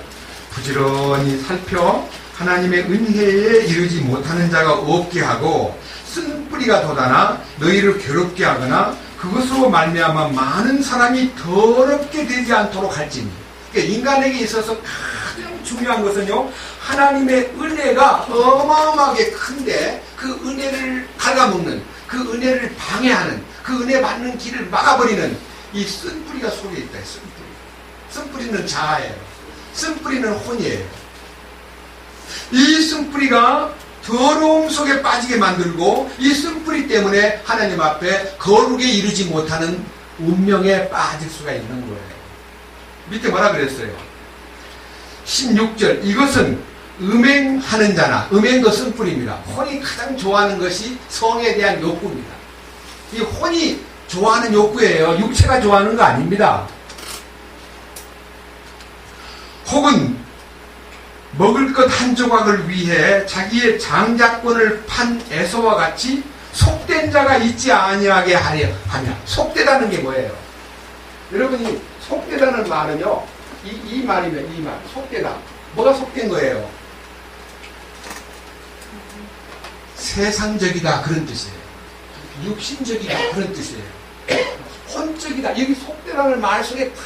부지런히 살펴 하나님의 은혜에 이르지 못하는 자가 없게 하고 쓴 뿌리가 돋아나 너희를 괴롭게 하거나 그것으로 말미암아 많은 사람이 더럽게 되지 않도록 할지니. 그러니까 인간에게 있어서 가장 중요한 것은요, 하나님의 은혜가 어마어마하게 큰데 그 은혜를 갉아먹는, 그 은혜를 방해하는, 그 은혜 받는 길을 막아버리는 이 쓴뿌리가 속에 있다. 쓴뿌리. 쓴뿌리는 자아예요. 쓴뿌리는 혼이에요. 이 쓴뿌리가 더러움 속에 빠지게 만들고 이 쓴뿌리 때문에 하나님 앞에 거룩에 이르지 못하는 운명에 빠질 수가 있는 거예요. 밑에 뭐라 그랬어요? 16절. 이것은 음행하는 자나, 음행도 쓴뿌리입니다. 혼이 가장 좋아하는 것이 성에 대한 욕구입니다. 이 혼이 좋아하는 욕구예요. 육체가 좋아하는 거 아닙니다. 혹은 먹을 것 한 조각을 위해 자기의 장자권을 판 에서와 같이 속된 자가 있지 아니하게 하며. 속되다는 게 뭐예요? 여러분이 속되다는 말은요, 이 말이면 이 말, 속되다. 뭐가 속된 거예요? 세상적이다, 그런 뜻이에요. 육신적이다, 그런 뜻이에요. 혼적이다. 여기 속되다는 말 속에 다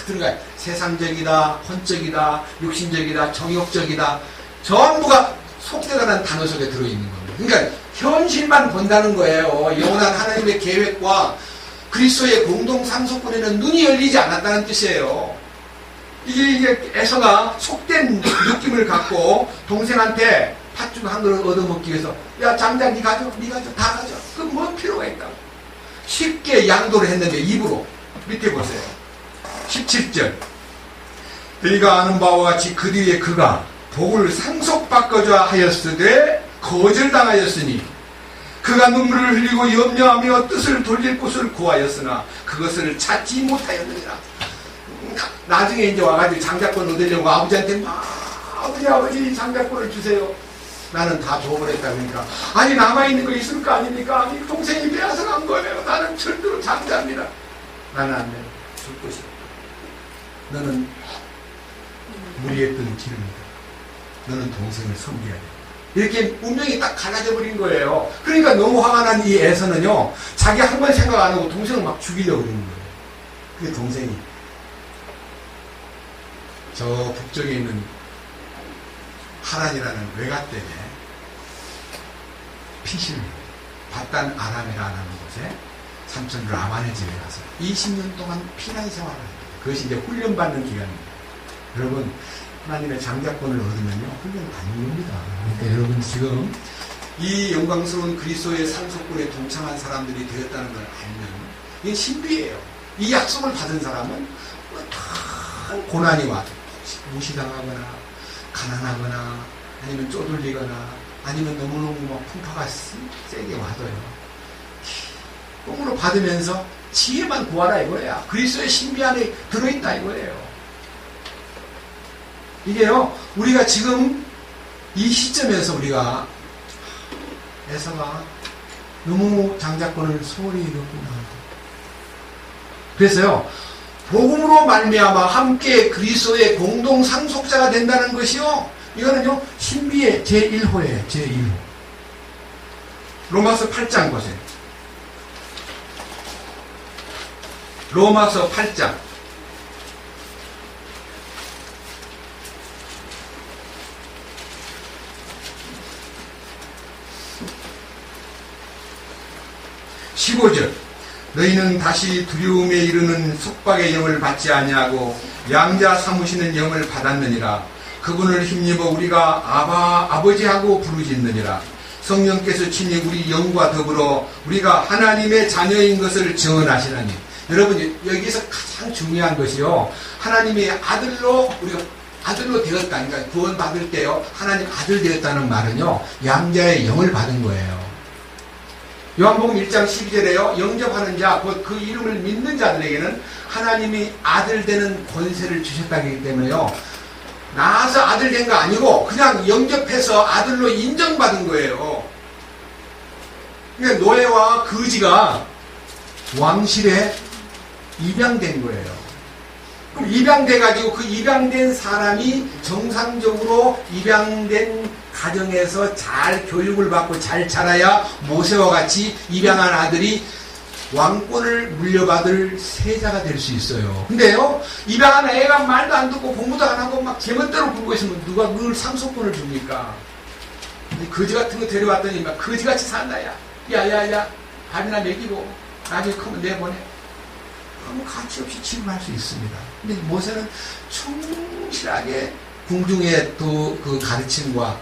들어가요. 세상적이다, 혼적이다, 육신적이다, 정욕적이다. 전부가 속되다는 단어 속에 들어있는 겁니다. 그러니까 현실만 본다는 거예요. 영원한 하나님의 계획과 그리스도의 공동 상속권에는 눈이 열리지 않았다는 뜻이에요. 이게 에서가 속된 느낌을 갖고 동생한테 팥죽 한 그릇 얻어먹기 위해서, 야 장자 니 가져, 다 가져. 그럼 뭔 필요가 있다고. 쉽게 양도를 했는데 입으로. 밑에 보세요. 17절. 너희가 아는 바와 같이 그 뒤에 그가 복을 상속바꿔줘야 하였으되 거절당하였으니 그가 눈물을 흘리고 염려하며 뜻을 돌릴 곳을 구하였으나 그것을 찾지 못하였느니라. 나중에 이제 와가지고 장자권 얻으려고 아버지한테 막 아버지 장자권을 주세요. 나는 다 줘버렸다. 그러니까 아니 남아있는 거 있을 거 아닙니까? 아니 동생이 빼앗아간 거예요. 나는 절대로 장자입니다. 나는 안 돼. 줄 것이다. 너는 무리했던 기름이다. 너는 동생을 섬겨야 돼. 이렇게 운명이 딱 갈라져 버린 거예요. 그러니까 너무 화가 난 이 애서는요, 자기 한 번 생각 안 하고 동생을 막 죽이려고 그러는 거예요. 그게 동생이 저 북쪽에 있는 하란이라는 외갓댁에 피실 바단 아람이라는 곳에 삼촌 라반의 집에 가서 20년 동안 피난 생활을 합니다. 그것이 이제 훈련받는 기간입니다. 여러분, 하나님의 장자권을 얻으면요, 훈련을 받는 겁니다. 그러니까 여러분 지금 이 영광스러운 그리스도의 상속권에 동참한 사람들이 되었다는 걸 알면 이게 신비예요. 이 약속을 받은 사람은 큰 고난이 와도 무시당하거나 가난하거나 아니면 쪼들리거나 아니면 너무너무 막 풍파가 세게 와도요, 꽁으로 받으면서 지혜만 구하라 이거야. 그리스도의 신비 안에 들어있다 이거예요. 이게요, 우리가 지금 이 시점에서 우리가 에서가 너무 장자권을 소홀히 잃었구나. 그래서요, 복음으로 말미암아 함께 그리스도의 공동 상속자가 된다는 것이요, 이거는요 신비의 제1호예요. 제1호. 로마서 8장 보세요. 로마서 8장 15절. 너희는 다시 두려움에 이르는 속박의 영을 받지 아니하고 양자 삼으시는 영을 받았느니라. 그분을 힘입어 우리가 아버지하고 부르짖느니라. 성령께서 친히 우리 영과 더불어 우리가 하나님의 자녀인 것을 증언하시나니. 여러분, 여기서 가장 중요한 것이요, 하나님의 아들로 우리가 아들로 되었다. 그러니까 구원 받을 때요, 하나님 아들 되었다는 말은요, 양자의 영을 받은 거예요. 요한복음 1장 12절에요. 영접하는 자, 곧 그 이름을 믿는 자들에게는 하나님이 아들 되는 권세를 주셨다기 때문에요, 나와서 아들 된 거 아니고 그냥 영접해서 아들로 인정받은 거예요. 그러니까 노예와 거지가 왕실에 입양된 거예요. 그럼 입양돼가지고 그 입양된 사람이 정상적으로 입양된 가정에서 잘 교육을 받고 잘 자라야 모세와 같이 입양한 아들이 왕권을 물려받을 세자가 될 수 있어요. 근데요, 입양한 애가 말도 안 듣고 공부도 안 하고 막 제멋대로 굴고 있으면 누가 그걸 상속권을 줍니까? 거지 같은 거 데려왔더니 막 거지같이 산다. 야야야 밥이나 먹이고 나중에 크면 내보내. 그러면 가치 없이 취급할 수 있습니다. 근데 모세는 충실하게 궁중의 또 그 가르침과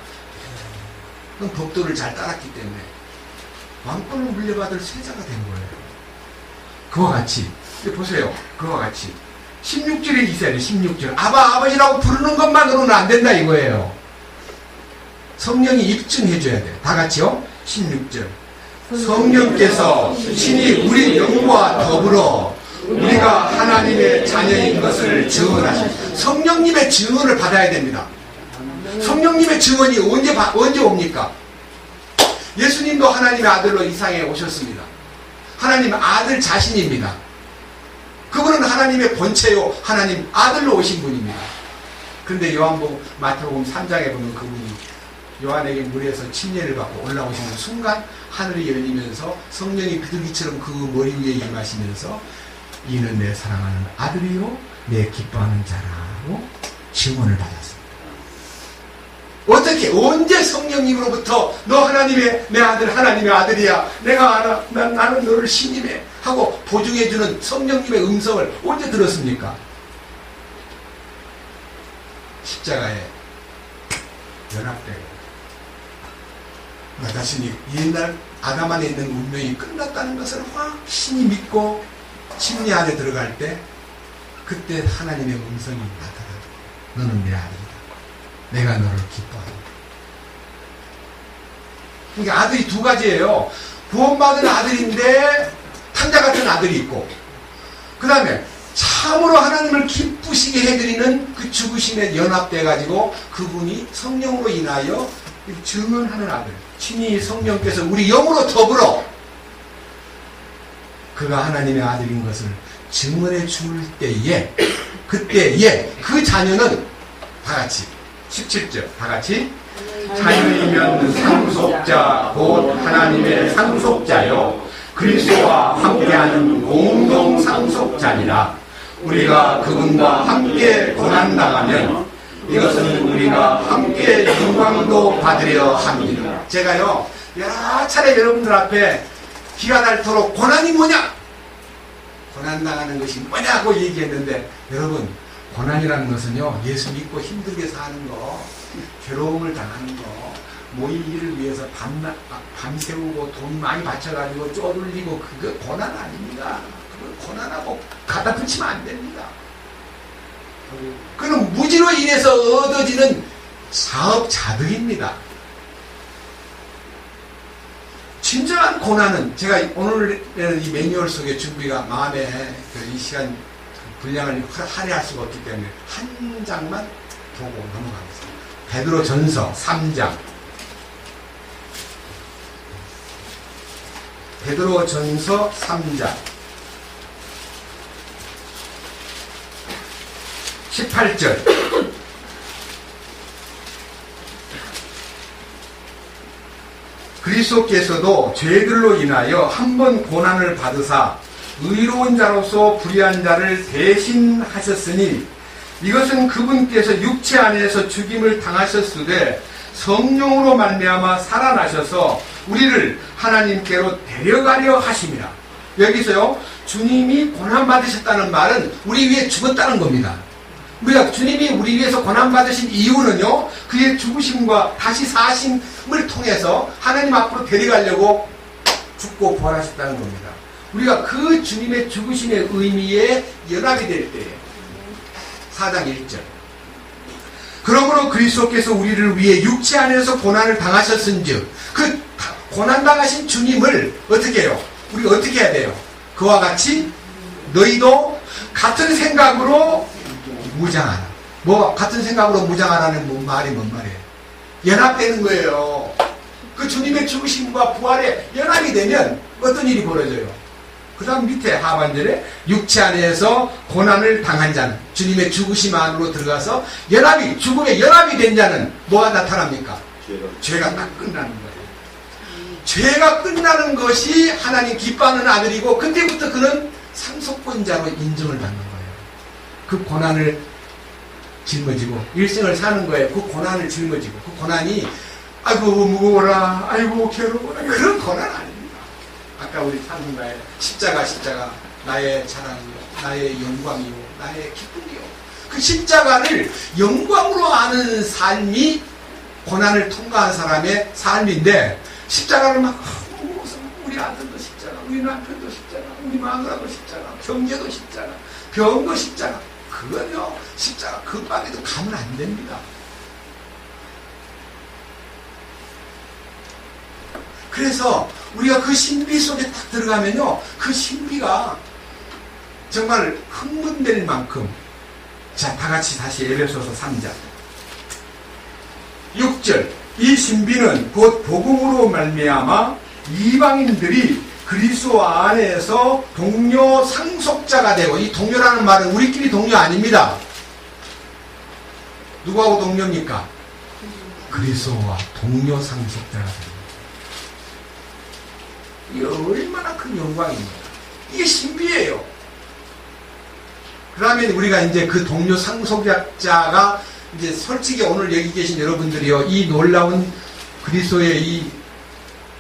법도를 잘 따랐기 때문에 왕권을 물려받을 세자가 된 거예요. 그와 같이, 보세요. 그와 같이 16절에 있어야 돼요. 16절. 아버지라고 부르는 것만으로는 안 된다 이거예요. 성령이 입증해 줘야 돼요. 다 같이요. 16절. 성령께서 친히 우리 영과 더불어 우리가 하나님의 자녀인 것을 증언하시고, 성령님의 증언을 받아야 됩니다. 성령님의 증언이 언제 옵니까? 예수님도 하나님의 아들로 이 세상에 오셨습니다. 하나님 아들 자신입니다. 그분은 하나님의 본체요, 하나님 아들로 오신 분입니다. 그런데 요한복음, 마태복음 3장에 보면 그분이 요한에게 물에서 침례를 받고 올라오시는 순간 하늘이 열리면서 성령이 비둘기처럼 그 머리 위에 임하시면서 이는 내 사랑하는 아들이요 내 기뻐하는 자라고 증언을 받았습니다. 어떻게, 언제 성령님으로부터 너 하나님의 내 아들, 하나님의 아들이야, 내가 알아, 나는 너를 신임해 하고 보증해주는 성령님의 음성을 언제 들었습니까? 십자가에 연합되고 나 자신이 옛날 아담 안에 있는 운명이 끝났다는 것을 확신히 믿고 침례 안에 들어갈 때, 그때 하나님의 음성이 나타나고 너는 내 아들이다, 내가 너를 기뻐한다. 그러니까 아들이 두 가지예요. 구원받은 아들인데 탕자 같은 아들이 있고, 그 다음에 참으로 하나님을 기쁘시게 해드리는 그 죽으심에 연합돼 가지고 그분이 성령으로 인하여 증언하는 아들, 친히 성령께서 우리 영으로 더불어 그가 하나님의 아들인 것을 증언해 줄 때에, 그때에 그 자녀는 다 같이 17절 다 같이 자녀이면 상속자 곧 하나님의 상속자요 그리스도와 함께하는 공동 상속자니라. 우리가 그분과 함께 고난당하면 이것은 우리가 함께 영광도 받으려 합니다. 제가요 여러 차례 여러분들 앞에 기가 닳도록 고난이 뭐냐, 고난당하는 것이 뭐냐고 얘기했는데, 여러분, 고난이라는 것은요, 예수 믿고 힘들게 사는 거, 괴로움을 당하는 거, 모의 일을 위해서 밤새우고 돈 많이 바쳐가지고 쪼들리고, 그거 고난 아닙니다. 그걸 고난하고 갖다 붙이면 안 됩니다. 그는 무지로 인해서 얻어지는 사업자득입니다. 진정한 고난은 제가 오늘 이 매뉴얼 속에 준비가 마음에 이 시간 분량을 할애할 수가 없기 때문에 한 장만 보고 넘어가겠습니다. 베드로 전서 3장. 베드로 전서 3장 18절. 그리스도께서도 죄들로 인하여 한 번 고난을 받으사 의로운 자로서 불의한 자를 대신하셨으니 이것은 그분께서 육체 안에서 죽임을 당하셨으되 성령으로 말미암아 살아나셔서 우리를 하나님께로 데려가려 하심이라. 여기서요, 주님이 고난받으셨다는 말은 우리 위해 죽었다는 겁니다. 우리가 주님이 우리 위해서 고난받으신 이유는요, 그의 죽으심과 다시 사심을 통해서 하나님 앞으로 데려가려고 죽고 부활하셨다는 겁니다. 우리가 그 주님의 죽으심의 의미에 연합이 될 때에 4장 1절. 그러므로 그리스도께서 우리를 위해 육체 안에서 고난을 당하셨은즉 그 고난당하신 주님을 어떻게 해요? 우리 어떻게 해야 돼요? 그와 같이 너희도 같은 생각으로 무장하라. 뭐 같은 생각으로 무장하라는 뭔 말이에요? 연합되는 거예요. 그 주님의 죽으심과 부활에 연합이 되면 어떤 일이 벌어져요? 그 다음 밑에 하반절에 육체 안에서 고난을 당한 자는, 주님의 죽으심 안으로 들어가서 죽음에 연합이 된 자는 뭐가 나타납니까? 죄가 딱 끝나는 거예요. 죄가 끝나는 것이 하나님 기뻐하는 아들이고, 그때부터 그는 상속권자로 인정을 받는 거예요. 그 고난을 짊어지고 일생을 사는 거예요. 그 고난을 짊어지고, 그 고난이 아이고 무거워라, 아이고 괴로워라, 그런 고난 아닙니다. 아까 우리 찬송가에 십자가 나의 자랑이요, 나의 영광이요, 나의 기쁨이요. 그 십자가를 영광으로 아는 삶이 고난을 통과한 사람의 삶인데, 십자가를 막 우리 아들도 십자가, 우리 남편도 십자가, 우리 마누라도 십자가, 경제도 십자가, 병도 십자가, 그건요 십자가 급하게도 가면 안 됩니다. 그래서 우리가 그 신비 속에 딱 들어가면요, 그 신비가 정말 흥분될 만큼, 자, 다 같이 다시 에베소서 3장 6절. 이 신비는 곧 복음으로 말미암아 이방인들이 그리스도 안에서 동료 상속자가 되고, 이 동료라는 말은 우리끼리 동료 아닙니다. 누구하고 동료입니까? 그리스도와 동료 상속자가 됩니다. 이게 얼마나 큰 영광입니다. 이게 신비예요. 그러면 우리가 이제 그 동료 상속자가 이제 솔직히 오늘 여기 계신 여러분들이요, 이 놀라운 그리스도의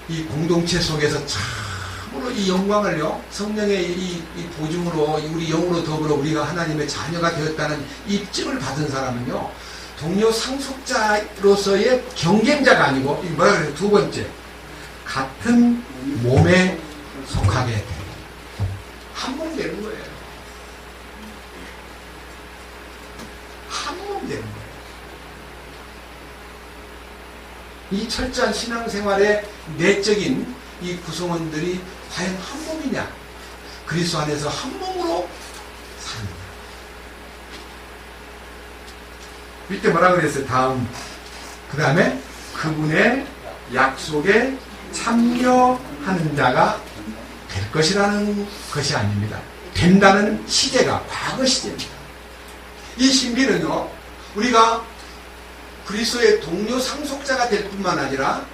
이 공동체 속에서 참으로 이 영광을요, 성령의 이 보증으로 우리 영으로 더불어 우리가 하나님의 자녀가 되었다는 입증을 받은 사람은요, 동료 상속자로서의 경쟁자가 아니고, 뭐라 그래요? 두 번째, 같은 몸에 속하게 돼요. 한 몸 되는 거예요. 한 몸 되는 거예요. 이 철저한 신앙생활의 내적인 이 구성원들이 과연 한 몸이냐? 그리스도 안에서 한 몸으로 사는 거예요. 이때 뭐라 그랬어요? 그 다음에 그분의 약속에 참여하는 자가 될 것이라는 것이 아닙니다. 된다는 시제가 과거 시제입니다. 이 신비는요, 우리가 그리스도의 동료 상속자가 될 뿐만 아니라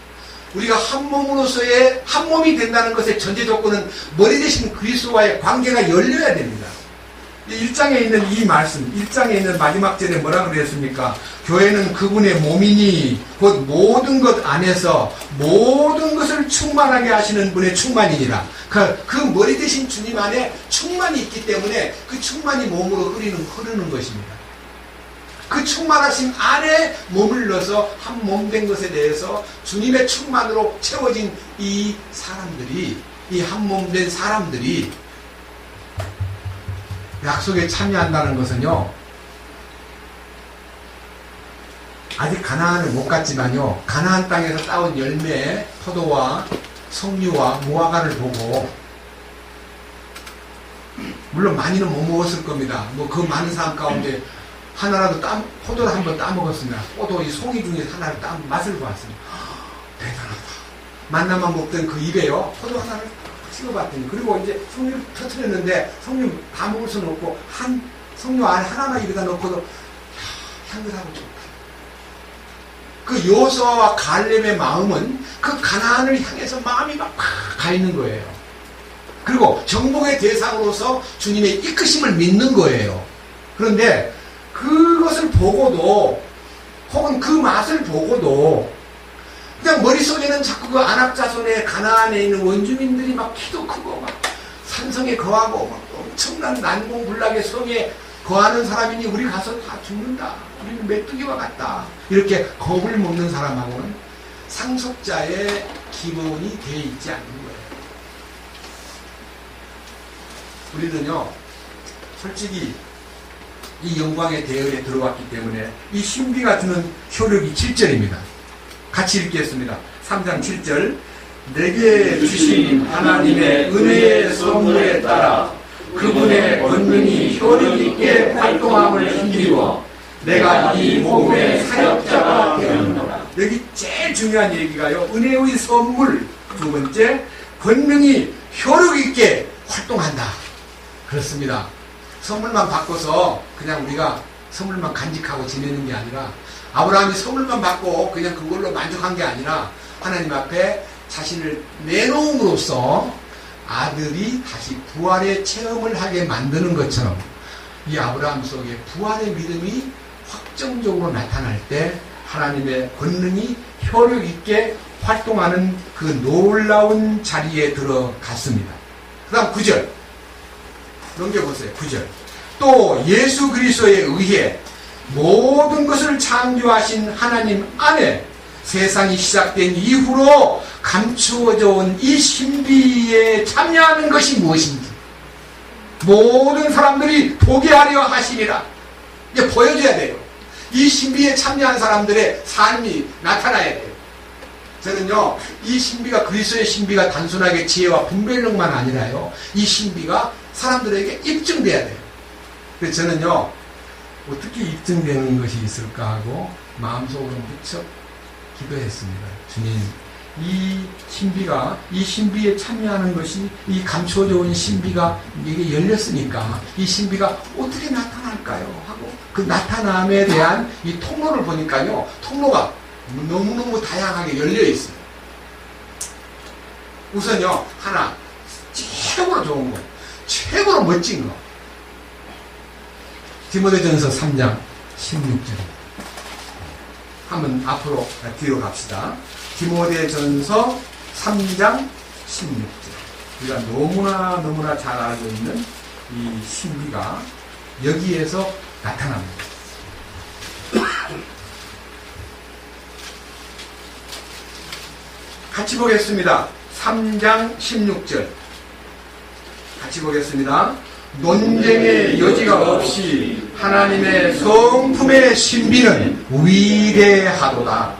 우리가 한 몸으로서의 한 몸이 된다는 것의 전제 조건은 머리 대신 그리스도와의 관계가 열려야 됩니다. 1장에 있는 이 말씀, 1장에 있는 마지막 절에 뭐라 그랬습니까? 교회는 그분의 몸이니 곧 모든 것 안에서 모든 것을 충만하게 하시는 분의 충만이니라. 그 머리 대신 주님 안에 충만이 있기 때문에 그 충만이 몸으로 흐르는 것입니다. 그 충만하심 안에 몸을 넣어서 한 몸 된 것에 대해서 주님의 충만으로 채워진 이 사람들이, 이 한 몸 된 사람들이 약속에 참여한다는 것은요, 아직 가나안을 못 갔지만요, 가나안 땅에서 따온 열매, 포도와 석류와 무화과를 보고, 물론 많이는 못 먹었을 겁니다. 뭐 그 많은 사람 가운데 하나라도 포도를 한번 따먹었습니다. 포도 이 송이 중에 하나를 맛을 보았습니다. 대단하다. 만나만 먹던 그 입에요, 포도 하나를 찍어봤더니, 그리고 이제 석류를 터트렸는데, 석류 다 먹을 수는 없고, 석류 알 하나만 입에다 넣고도, 향긋하고 좋다. 그 요수아와 갈렙의 마음은 그 가나안을 향해서 마음이 막 가 있는 거예요. 그리고 정복의 대상으로서 주님의 이끄심을 믿는 거예요. 그런데 그것을 보고도, 혹은 그 맛을 보고도, 그냥 머릿속에는 자꾸 그 안악자손의 가나안에 있는 원주민들이 막 키도 크고 막 산성에 거하고 막 엄청난 난공불락의 성에 거하는 사람이니 우리 가서 다 죽는다. 우리는 메뚜기와 같다. 이렇게 겁을 먹는 사람하고는 상속자의 기본이 되어 있지 않는 거예요. 우리는요, 솔직히 이 영광의 대열에 들어왔기 때문에 이 신비가 주는 효력이 7절입니다. 같이 읽겠습니다. 3장 7절. 내게 주신 하나님의 은혜의 선물에 따라 그분의 권능이 효력 있게 활동함을 힘입어 내가 이 복음의 사역자가 되었노라. 여기 제일 중요한 얘기가요, 은혜의 선물. 두 번째, 권능이 효력 있게 활동한다. 그렇습니다. 선물만 받고서 그냥 우리가 선물만 간직하고 지내는 게 아니라, 아브라함이 선물만 받고 그냥 그걸로 만족한 게 아니라 하나님 앞에 자신을 내놓음으로써 아들이 다시 부활의 체험을 하게 만드는 것처럼, 이 아브라함 속에 부활의 믿음이 확정적으로 나타날 때 하나님의 권능이 효력 있게 활동하는 그 놀라운 자리에 들어갔습니다. 그 다음 9절 넘겨보세요. 9절. 또 예수 그리스도에 의해 모든 것을 창조하신 하나님 안에 세상이 시작된 이후로 감추어져 온 이 신비에 참여하는 것이 무엇인지 모든 사람들이 보게 하려 하시니라. 이제 보여줘야 돼요. 이 신비에 참여한 사람들의 삶이 나타나야 돼요. 저는요, 이 신비가, 그리스도의 신비가 단순하게 지혜와 분별력만 아니라요, 이 신비가 사람들에게 입증돼야 돼요. 그래서 저는요, 어떻게 입증되는 것이 있을까 하고 마음속으로 무척 기도했습니다. 주님, 이 신비에 참여하는 것이, 이 감추어져 온 신비가 이게 열렸으니까 이 신비가 어떻게 나타날까요? 하고 그 나타남에 대한 이 통로를 보니까요, 통로가 너무너무 다양하게 열려 있어요. 우선요, 하나, 최고로 좋은 거, 최고로 멋진 거. 디모데전서 3장 16절. 한번 앞으로, 뒤로 갑시다. 디모데전서 3장 16절. 우리가 너무나 잘 알고 있는 이 신비가 여기에서 나타납니다. 같이 보겠습니다. 3장 16절. 같이 보겠습니다. 논쟁의 여지가 없이 하나님의 성품의 신비는 위대하도다.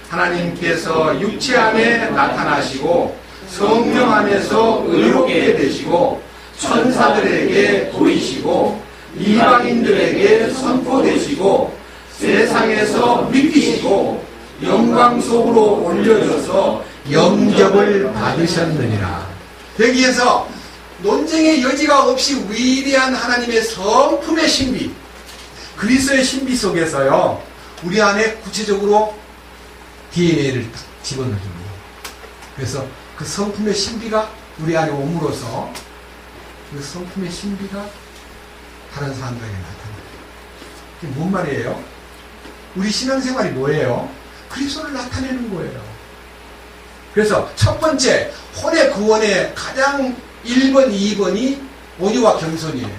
하나님께서 육체 안에 나타나시고 성령 안에서 의롭게 되시고 천사들에게 보이시고 이방인들에게 선포되시고 세상에서 믿기시고 영광 속으로 올려져서 영접을 받으셨느니라. 여기에서 논쟁의 여지가 없이 위대한 하나님의 성품의 신비, 그리스도의 신비 속에서요, 우리 안에 구체적으로 DNA를 딱 집어넣어줍니다. 그래서 그 성품의 신비가 우리 안에 옴으로써 그 성품의 신비가 다른 사람들에게 나타납니다. 이게 뭔 말이에요? 우리 신앙생활이 뭐예요? 그리스도를 나타내는 거예요. 그래서 첫 번째, 혼의 구원의 가장 1번, 2번이 온유와 겸손이에요.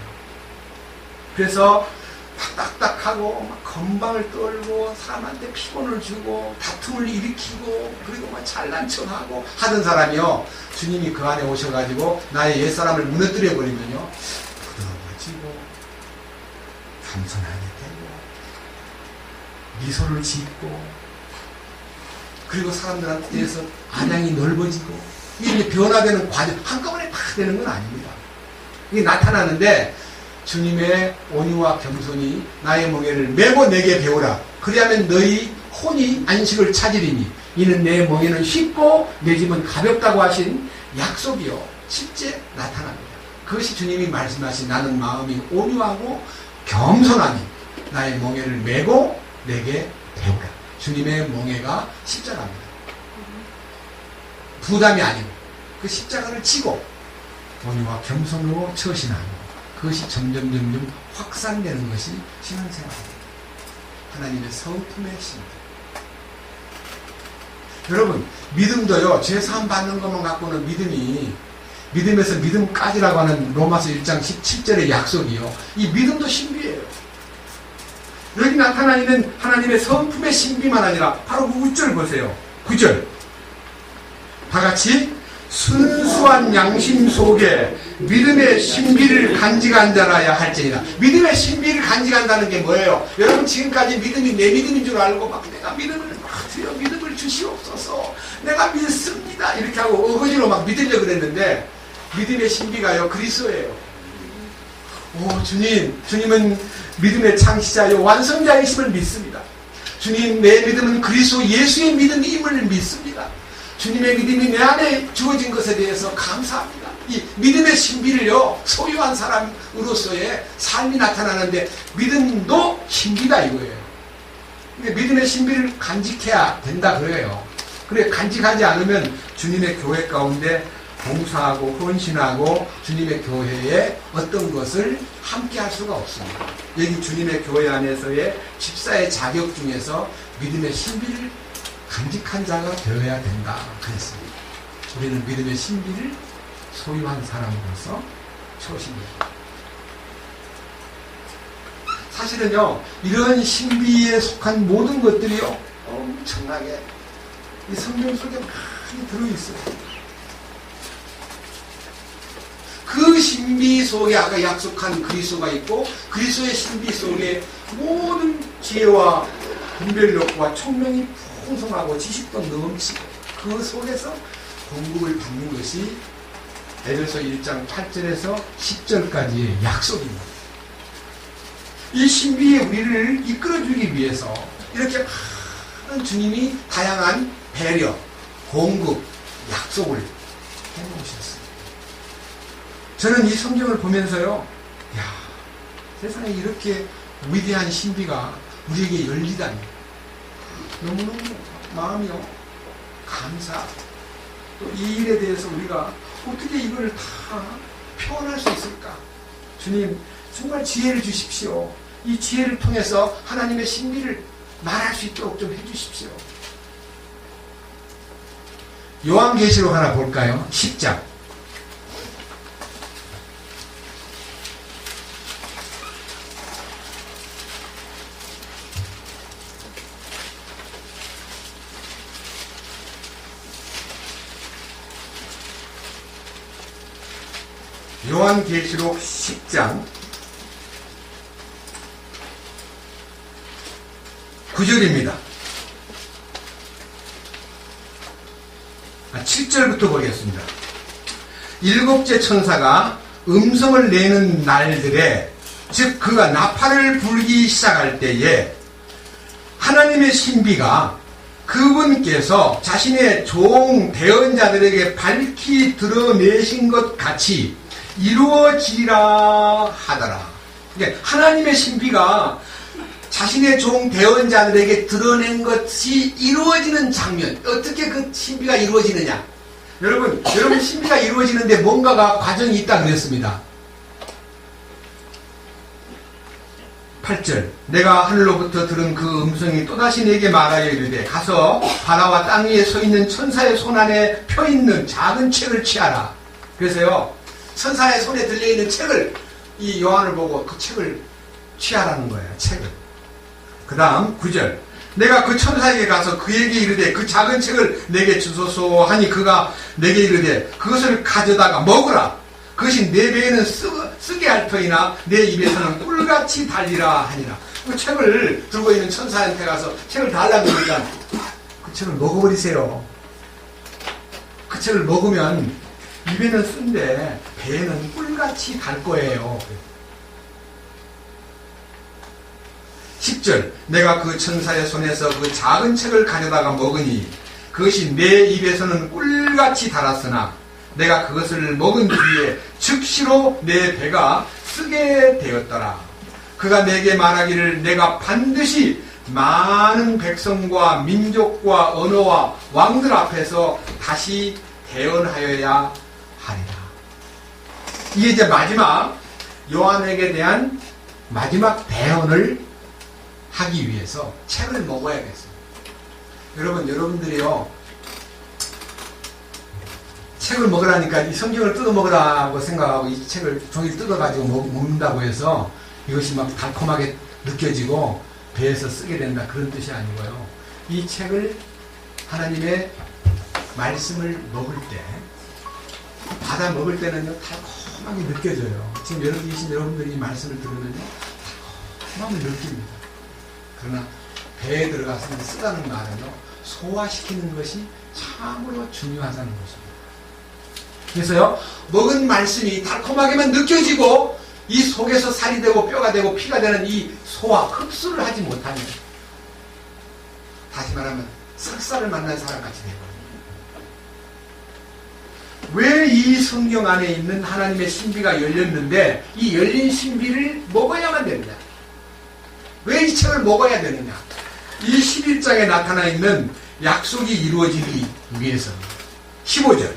그래서 막 딱딱하고 막 건방을 떨고 사람한테 피곤을 주고 다툼을 일으키고 그리고 막 잘난 척하고 하던 사람이요, 주님이 그 안에 오셔가지고 나의 옛사람을 무너뜨려 버리면요, 부드러워지고 겸손하게 되고 미소를 짓고, 그리고 사람들한테 대해서 안양이 넓어지고 이게 변화되는 과정, 한꺼번에 팍 되는 건 아닙니다. 이게 나타나는데 주님의 온유와 겸손이 나의 멍에를 메고 내게 배우라. 그리하면 너희 혼이 안식을 찾으리니 이는 내 멍에는 쉽고 내 짐은 가볍다고 하신 약속이요 실제 나타납니다. 그것이 주님이 말씀하신 나는 마음이 온유하고 겸손하니 나의 멍에를 메고 내게 배우라. 주님의 멍에가 십자가입니다. 부담이 아니고 그 십자가를 지고 온유와 겸손으로 처신하는 그것이 점점 확산되는 것이 신앙생활입니다. 하나님의 성품의 신비. 여러분 믿음도요 죄사함 받는 것만 갖고는 믿음에서 믿음까지라고 하는 로마서 1장 17절의 약속이요 이 믿음도 신비예요. 여기 나타나 있는 하나님의 성품의 신비만 아니라 바로 그 9절 보세요. 9절 다 같이 순수한 양심 속에 믿음의 신비를 간직한 자라야 할지니라. 믿음의 신비를 간직한다는 게 뭐예요? 여러분 지금까지 믿음이 내 믿음인 줄 알고 막 내가 믿음을 주여 믿음을 주시옵소서 내가 믿습니다 이렇게 하고 어거지로 막 믿으려고 그랬는데 믿음의 신비가요 그리스도예요. 오 주님은 믿음의 창시자요 완성자이심을 믿습니다. 주님 내 믿음은 그리스도 예수의 믿음임을 믿습니다. 주님의 믿음이 내 안에 주어진 것에 대해서 감사합니다. 이 믿음의 신비를요 소유한 사람으로서의 삶이 나타나는데 믿음도 신비다 이거예요. 믿음의 신비를 간직해야 된다 그래요. 그래 간직하지 않으면 주님의 교회 가운데 봉사하고 헌신하고 주님의 교회에 어떤 것을 함께 할 수가 없습니다. 여기 주님의 교회 안에서의 집사의 자격 중에서 믿음의 신비를 간직한 자가 되어야 된다 그랬습니다. 우리는 믿음의 신비를 소유한 사람으로서 초신입니다. 사실은요 이런 신비에 속한 모든 것들이요 엄청나게 이 성경 속에 많이 들어있어요. 그 신비 속에 아까 약속한 그리스도가 있고 그리스도의 신비 속에 모든 지혜와 분별력과 총명이 풍성하고 지식도 넘치고 그 속에서 공급을 받는 것이 에베소 1장 8절에서 10절까지의 약속입니다. 이 신비에 우리를 이끌어주기 위해서 이렇게 많은 주님이 다양한 배려, 공급, 약속을 해놓으셨습니다. 저는 이 성경을 보면서요 세상에 이렇게 위대한 신비가 우리에게 열리다니 너무너무 마음이요 감사. 또 이 일에 대해서 우리가 어떻게 이걸 다 표현할 수 있을까? 주님 정말 지혜를 주십시오. 이 지혜를 통해서 하나님의 신비를 말할 수 있도록 좀 해주십시오. 요한계시록 하나 볼까요? 10장. 요한계시록 10장 9절입니다. 7절부터 보겠습니다. 일곱째 천사가 음성을 내는 날들에 즉 그가 나팔을 불기 시작할 때에 하나님의 신비가 그분께서 자신의 종 대언자들에게 밝히 드러내신 것 같이 이루어지리라 하더라. 그러니까 하나님의 신비가 자신의 종 대언자들에게 드러낸 것이 이루어지는 장면. 어떻게 그 신비가 이루어지느냐? 여러분 신비가 이루어지는데 뭔가가 과정이 있다 그랬습니다. 8절 내가 하늘로부터 들은 그 음성이 또다시 내게 말하여 이르되 가서 바다와 땅 위에 서 있는 천사의 손 안에 펴있는 작은 책을 취하라. 그래서요 천사의 손에 들려있는 책을 이 요한을 보고 그 책을 취하라는 거예요. 책을. 그 다음 9절 내가 그 천사에게 가서 그에게 이르되 그 작은 책을 내게 주소서 하니 그가 내게 이르되 그것을 가져다가 먹으라. 그것이 내 배에는 쓰게 할 터이나 내 입에서는 꿀같이 달리라 하니라. 그 책을 들고 있는 천사한테 가서 책을 달라고 하니까 그 책을 먹어버리세요. 그 책을 먹으면 입에는 쓴데 배에는 꿀같이 달 거예요. 10절 내가 그 천사의 손에서 그 작은 책을 가져다가 먹으니 그것이 내 입에서는 꿀같이 달았으나 내가 그것을 먹은 뒤에 즉시로 내 배가 쓰게 되었더라. 그가 내게 말하기를 내가 반드시 많은 백성과 민족과 언어와 왕들 앞에서 다시 대언하여야 하리라. 이게 이제 마지막 요한에게 대한 마지막 대언을 하기 위해서 책을 먹어야겠어요. 여러분들이요, 책을 먹으라니까 이 성경을 뜯어 먹으라고 생각하고 이 책을 종이를 뜯어가지고 먹는다고 해서 이것이 막 달콤하게 느껴지고 배에서 쓰게 된다, 그런 뜻이 아니고요. 이 책을, 하나님의 말씀을 먹을 때, 받아 먹을 때는요, 달콤하게 느껴져요. 지금 여러분들이 이 말씀을 들으면요, 달콤함을 느낍니다. 그러나 배에 들어가서 쓰다는 말은요, 소화시키는 것이 참으로 중요하다는 것입니다. 그래서요, 먹은 말씀이 달콤하게만 느껴지고 이 속에서 살이 되고 뼈가 되고 피가 되는 이 소화, 흡수를 하지 못하면, 다시 말하면 석사를 만난 사람같이 되거든요. 왜 이 성경 안에 있는 하나님의 신비가 열렸는데 이 열린 신비를 먹어야만 되느냐? 왜 이 책을 먹어야 되느냐? 이 11장에 나타나 있는 약속이 이루어지기 위해서입니다. 15절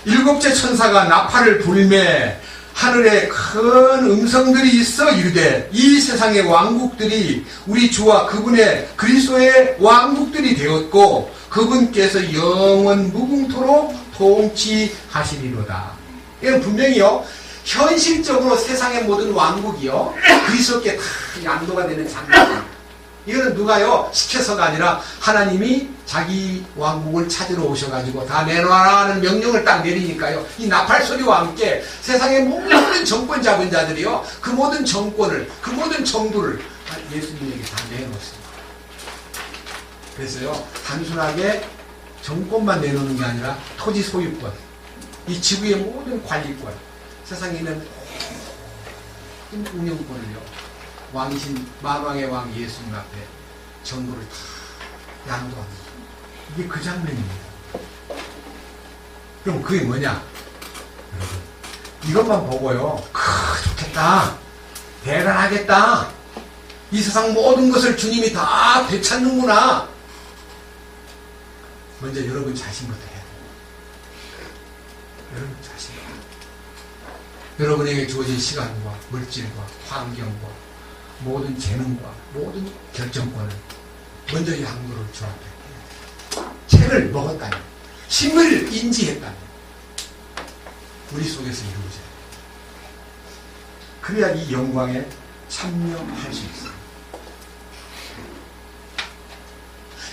일곱째 천사가 나팔을 불매 하늘에 큰 음성들이 있어 이르되 이 세상의 왕국들이 우리 주와 그분의 그리스도의 왕국들이 되었고 그분께서 영원 무궁토록 통치하시리로다. 이건 분명히요, 현실적으로 세상의 모든 왕국이요 그리스도께 다 양도가 되는 장면입니다. 이거는 누가요 시켜서가 아니라 하나님이 자기 왕국을 찾으러 오셔가지고 다 내놔라는 명령을 딱 내리니까요, 이 나팔 소리와 함께 세상의 모든 정권 잡은 자들이요 그 모든 정권을, 그 모든 정부를 예수님에게 다 내놓습니다. 그래서요 단순하게 정권만 내놓는 게 아니라 토지 소유권, 이 지구의 모든 관리권, 세상에 있는 모든 운영권을요 왕이신 만왕의 왕 예수님 앞에 정부를 다 양도합니다. 이게 그 장면입니다. 그럼 그게 뭐냐? 여러분, 이것만 보고요, 좋겠다, 대단하겠다, 이 세상 모든 것을 주님이 다 되찾는구나. 먼저 여러분 자신부터 해야 돼요. 여러분 자신부터. 여러분에게 주어진 시간과 물질과 환경과 모든 재능과 모든 결정권을 먼저 양도를 주 앞에 해야 돼요. 책을 먹었다니, 힘을 인지했다니 우리 속에서 이루어져야 돼요. 그래야 이 영광에 참여할 수 있어요.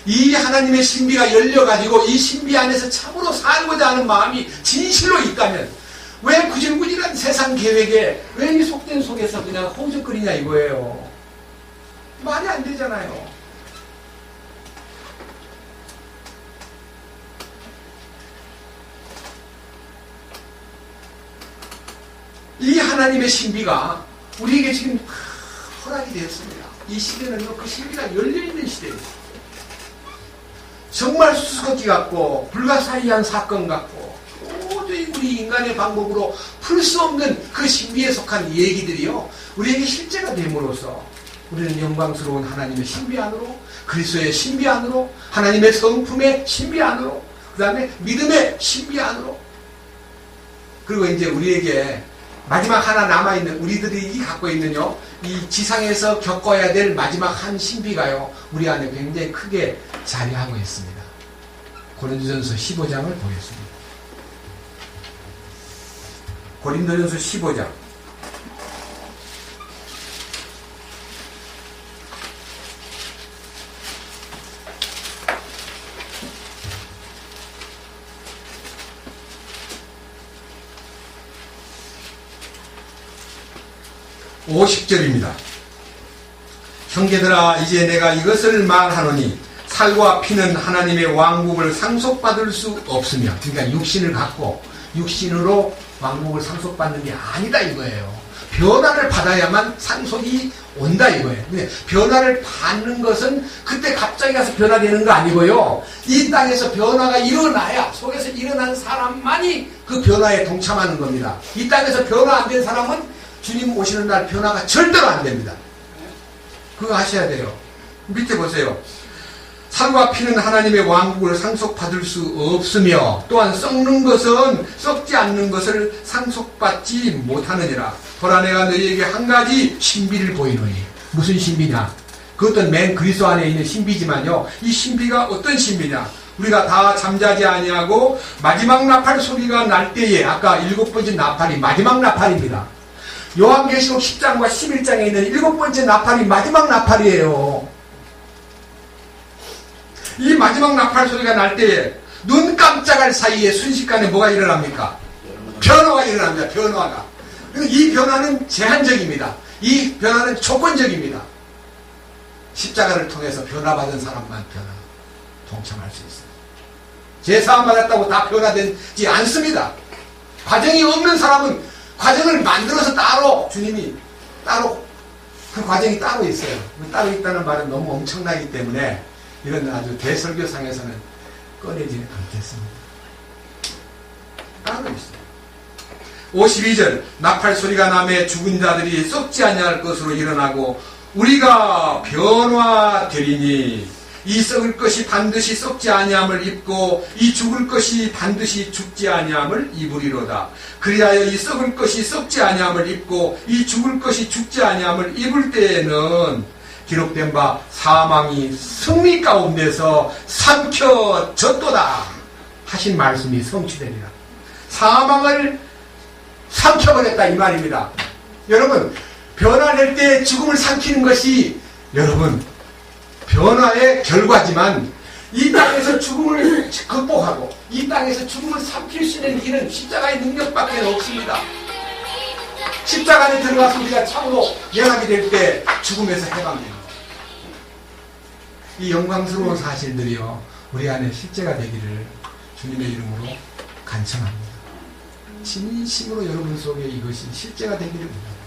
이 하나님의 신비가 열려가지고 이 신비 안에서 참으로 살고자 하는 마음이 진실로 있다면 왜 구질구질한 세상 계획에 왜 이 속된 속에서 그냥 허우적거리냐 이거예요. 말이 안 되잖아요. 이 하나님의 신비가 우리에게 지금 허락이 되었습니다. 이 시대는요, 그 신비가 열려있는 시대입니다. 정말 수수께끼 같고 불가사의한 사건 같고 도저히 우리 인간의 방법으로 풀 수 없는 그 신비에 속한 얘기들이요 우리에게 실제가 됨으로써 우리는 영광스러운 하나님의 신비 안으로, 그리스도의 신비 안으로, 하나님의 성품의 신비 안으로, 그 다음에 믿음의 신비 안으로, 그리고 이제 우리에게 마지막 하나 남아있는, 우리들이 갖고 있는요 이 지상에서 겪어야 될 마지막 한 신비가요 우리 안에 굉장히 크게 자리하고 있습니다. 고린도전서 15장을 보겠습니다. 고린도전서 15장 50절입니다. 형제들아 이제 내가 이것을 말하노니 살과 피는 하나님의 왕국을 상속받을 수 없으며, 그러니까 육신을 갖고 육신으로 왕국을 상속받는 게 아니다 이거예요. 변화를 받아야만 상속이 온다 이거예요. 근데 변화를 받는 것은 그때 갑자기 가서 변화되는 거 아니고요. 이 땅에서 변화가 일어나야, 속에서 일어난 사람만이 그 변화에 동참하는 겁니다. 이 땅에서 변화 안 된 사람은 주님 오시는 날 변화가 절대로 안 됩니다. 그거 아셔야 돼요. 밑에 보세요. 살과 피는 하나님의 왕국을 상속받을 수 없으며 또한 썩는 것은 썩지 않는 것을 상속받지 못하느니라. 보라, 내가 너희에게 한 가지 신비를 보이노니. 무슨 신비냐? 그것도 맨 그리스도 안에 있는 신비지만요, 이 신비가 어떤 신비냐? 우리가 다 잠자지 아니하고 마지막 나팔 소리가 날 때에, 아까 7번째 나팔이 마지막 나팔입니다. 요한계시록 10장과 11장에 있는 7번째 나팔이 마지막 나팔이에요. 이 마지막 나팔 소리가 날 때에 눈 깜짝할 사이에 순식간에 뭐가 일어납니까? 변화가 일어납니다. 변화가. 이 변화는 제한적입니다. 이 변화는 조건적입니다. 십자가를 통해서 변화받은 사람만 동참할 수 있어요. 제사함 받았다고 다 변화되지 않습니다. 과정이 없는 사람은 과정을 만들어서 따로, 주님이 따로, 그 과정이 따로 있어요. 따로 있다는 말은 너무 엄청나기 때문에 이런 아주 대설교상에서는 꺼내지는 않겠습니다. 따로 있어요. 52절, 나팔 소리가 나매 죽은 자들이 썩지 아니할 것으로 일어나고 우리가 변화되리니 이 썩을 것이 반드시 썩지 아니함을 입고 이 죽을 것이 반드시 죽지 아니함을 입으리로다. 그리하여 이 썩을 것이 썩지 아니함을 입고 이 죽을 것이 죽지 아니함을 입을 때에는 기록된 바 사망이 승리 가운데서 삼켜졌도다 하신 말씀이 성취되리라. 사망을 삼켜버렸다 이 말입니다. 여러분, 변화될 때 죽음을 삼키는 것이 여러분 변화의 결과지만, 이 땅에서 죽음을 극복하고 이 땅에서 죽음을 삼킬 수 있는 길은 십자가의 능력밖에 없습니다. 십자가 안에 들어가서 우리가 참으로 연합이 될 때 죽음에서 해방됩니다. 이 영광스러운 사실들이요, 우리 안에 실제가 되기를 주님의 이름으로 간청합니다. 진심으로 여러분 속에 이것이 실제가 되기를 바랍니다.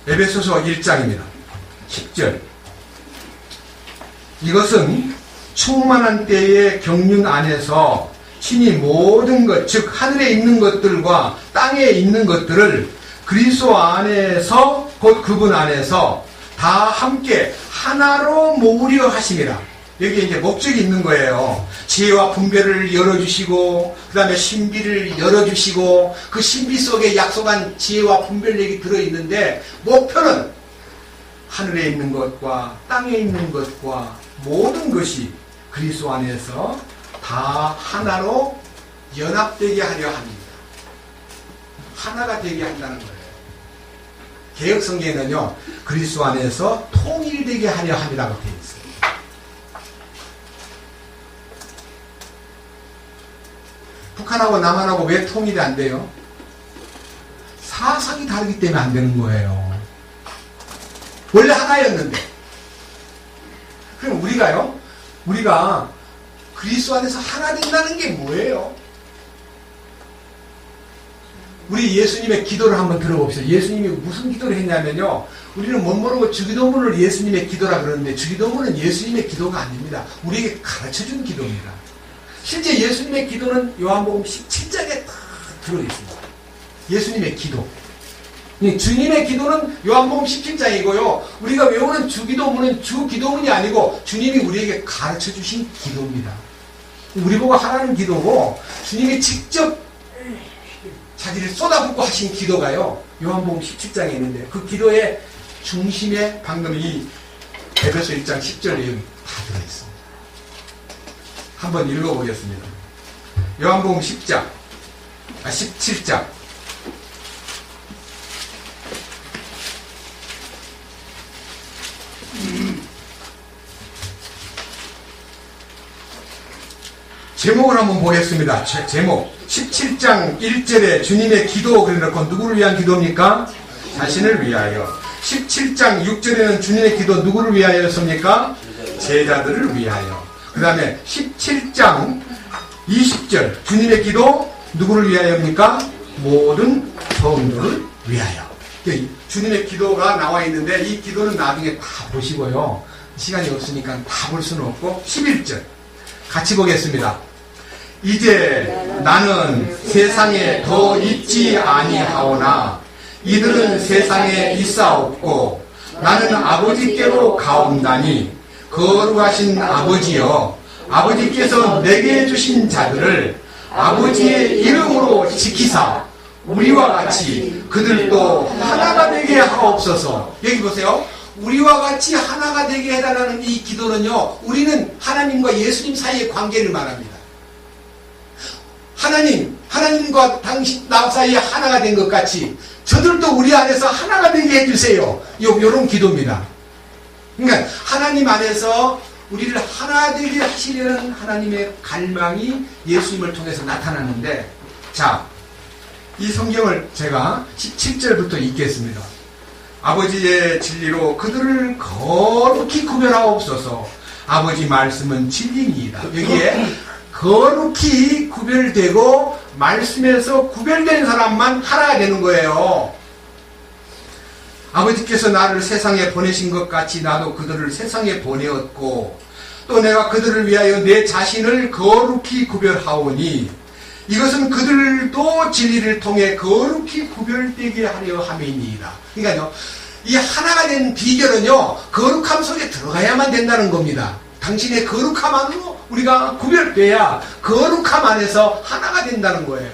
에베소서 1장입니다. 10절. 이것은 충만한 때의 경륜 안에서 친히 모든 것, 즉 하늘에 있는 것들과 땅에 있는 것들을 그리스도 안에서, 곧 그분 안에서 다 함께 하나로 모으려 하심이라. 여기에 이제 목적이 있는 거예요. 지혜와 분별을 열어주시고, 그 다음에 신비를 열어주시고, 그 신비 속에 약속한 지혜와 분별력이 들어있는데, 목표는 하늘에 있는 것과 땅에 있는 것과 모든 것이 그리스도 안에서 다 하나로 연합되게 하려 합니다. 하나가 되게 한다는 거예요. 개역성경에는요, 그리스도 안에서 통일되게 하려 함이라고 되어 있어요. 북한하고 남한하고 왜 통일이 안 돼요? 사상이 다르기 때문에 안 되는 거예요. 원래 하나였는데. 그럼 우리가 그리스도 안에서 하나 된다는 게 뭐예요? 우리 예수님의 기도를 한번 들어봅시다. 예수님이 무슨 기도를 했냐면요, 우리는 못 모르고 주기도문을 예수님의 기도라 그러는데, 주기도문은 예수님의 기도가 아닙니다. 우리에게 가르쳐준 기도입니다. 실제 예수님의 기도는 요한복음 17장에 다 들어있습니다. 예수님의 기도. 주님의 기도는 요한복음 17장이고요. 우리가 외우는 주기도문은 주기도문이 아니고 주님이 우리에게 가르쳐주신 기도입니다. 우리 보고 하라는 기도고, 주님이 직접 자기를 쏟아붓고 하신 기도가요, 요한복음 17장에 있는데, 그 기도의 중심에 방금 이 에베소 1장 10절 내용이 다 들어있습니다. 한번 읽어보겠습니다. 요한복음 17장. 제목을 한번 보겠습니다. 제목 17장 1절에 주님의 기도 그래놓고 누구를 위한 기도입니까? 자신을 위하여. 17장 6절에는 주님의 기도 누구를 위하여였습니까? 제자들을 위하여. 그 다음에 17장 20절 주님의 기도 누구를 위하여입니까? 모든 성도를 위하여. 주님의 기도가 나와 있는데 이 기도는 나중에 다 보시고요. 시간이 없으니까 다 볼 수는 없고 11절 같이 보겠습니다. 이제 나는 세상에 더 있지 아니하오나 이들은 세상에 있사옵고 나는 아버지께로 가온다니 거룩하신 아버지여 아버지께서 내게 주신 자들을 아버지의 이름으로 지키사 우리와 같이 그들도 하나가 되게 하옵소서. 여기 보세요. 우리와 같이 하나가 되게 해달라는 이 기도는요, 우리는 하나님과 예수님 사이의 관계를 말합니다. 하나님과 당신 나 사이에 하나가 된 것 같이 저들도 우리 안에서 하나가 되게 해주세요. 요런 기도입니다. 그러니까 하나님 안에서 우리를 하나 되게 하시려는 하나님의 갈망이 예수님을 통해서 나타나는데, 자, 이 성경을 제가 17절부터 읽겠습니다. 아버지의 진리로 그들을 거룩히 구별하옵소서. 아버지 말씀은 진리니이다. 여기에 거룩히 구별되고 말씀에서 구별된 사람만 하나가 되는 거예요. 아버지께서 나를 세상에 보내신 것 같이 나도 그들을 세상에 보내었고 또 내가 그들을 위하여 내 자신을 거룩히 구별하오니 이것은 그들도 진리를 통해 거룩히 구별되게 하려 함이니이다. 그러니까요, 이 하나가 된 비결은요, 거룩함 속에 들어가야만 된다는 겁니다. 당신의 거룩함 안으로 우리가 구별돼야 거룩함 안에서 하나가 된다는 거예요.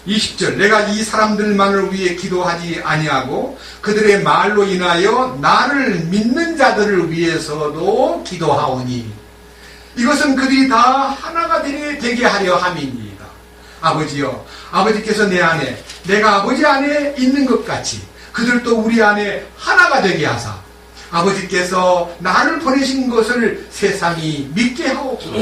20절 내가 이 사람들만을 위해 기도하지 아니하고 그들의 말로 인하여 나를 믿는 자들을 위해서도 기도하오니 이것은 그들이 다 하나가 되게 하려 함이니이다. 아버지여 아버지께서 내 안에 내가 아버지 안에 있는 것 같이 그들도 우리 안에 하나가 되게 하사 아버지께서 나를 보내신 것을 세상이 믿게 하옵소서.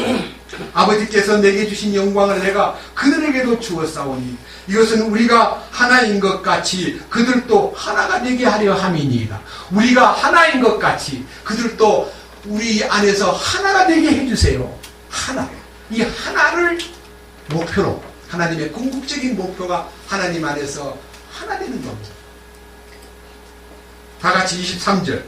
아버지께서 내게 주신 영광을 내가 그들에게도 주었사오니 이것은 우리가 하나인 것 같이 그들도 하나가 되게 하려 함이니이다. 우리가 하나인 것 같이 그들도 우리 안에서 하나가 되게 해주세요. 하나. 이 하나를 목표로 하나님의 궁극적인 목표가 하나님 안에서 하나 되는 겁니다. 다 같이 23절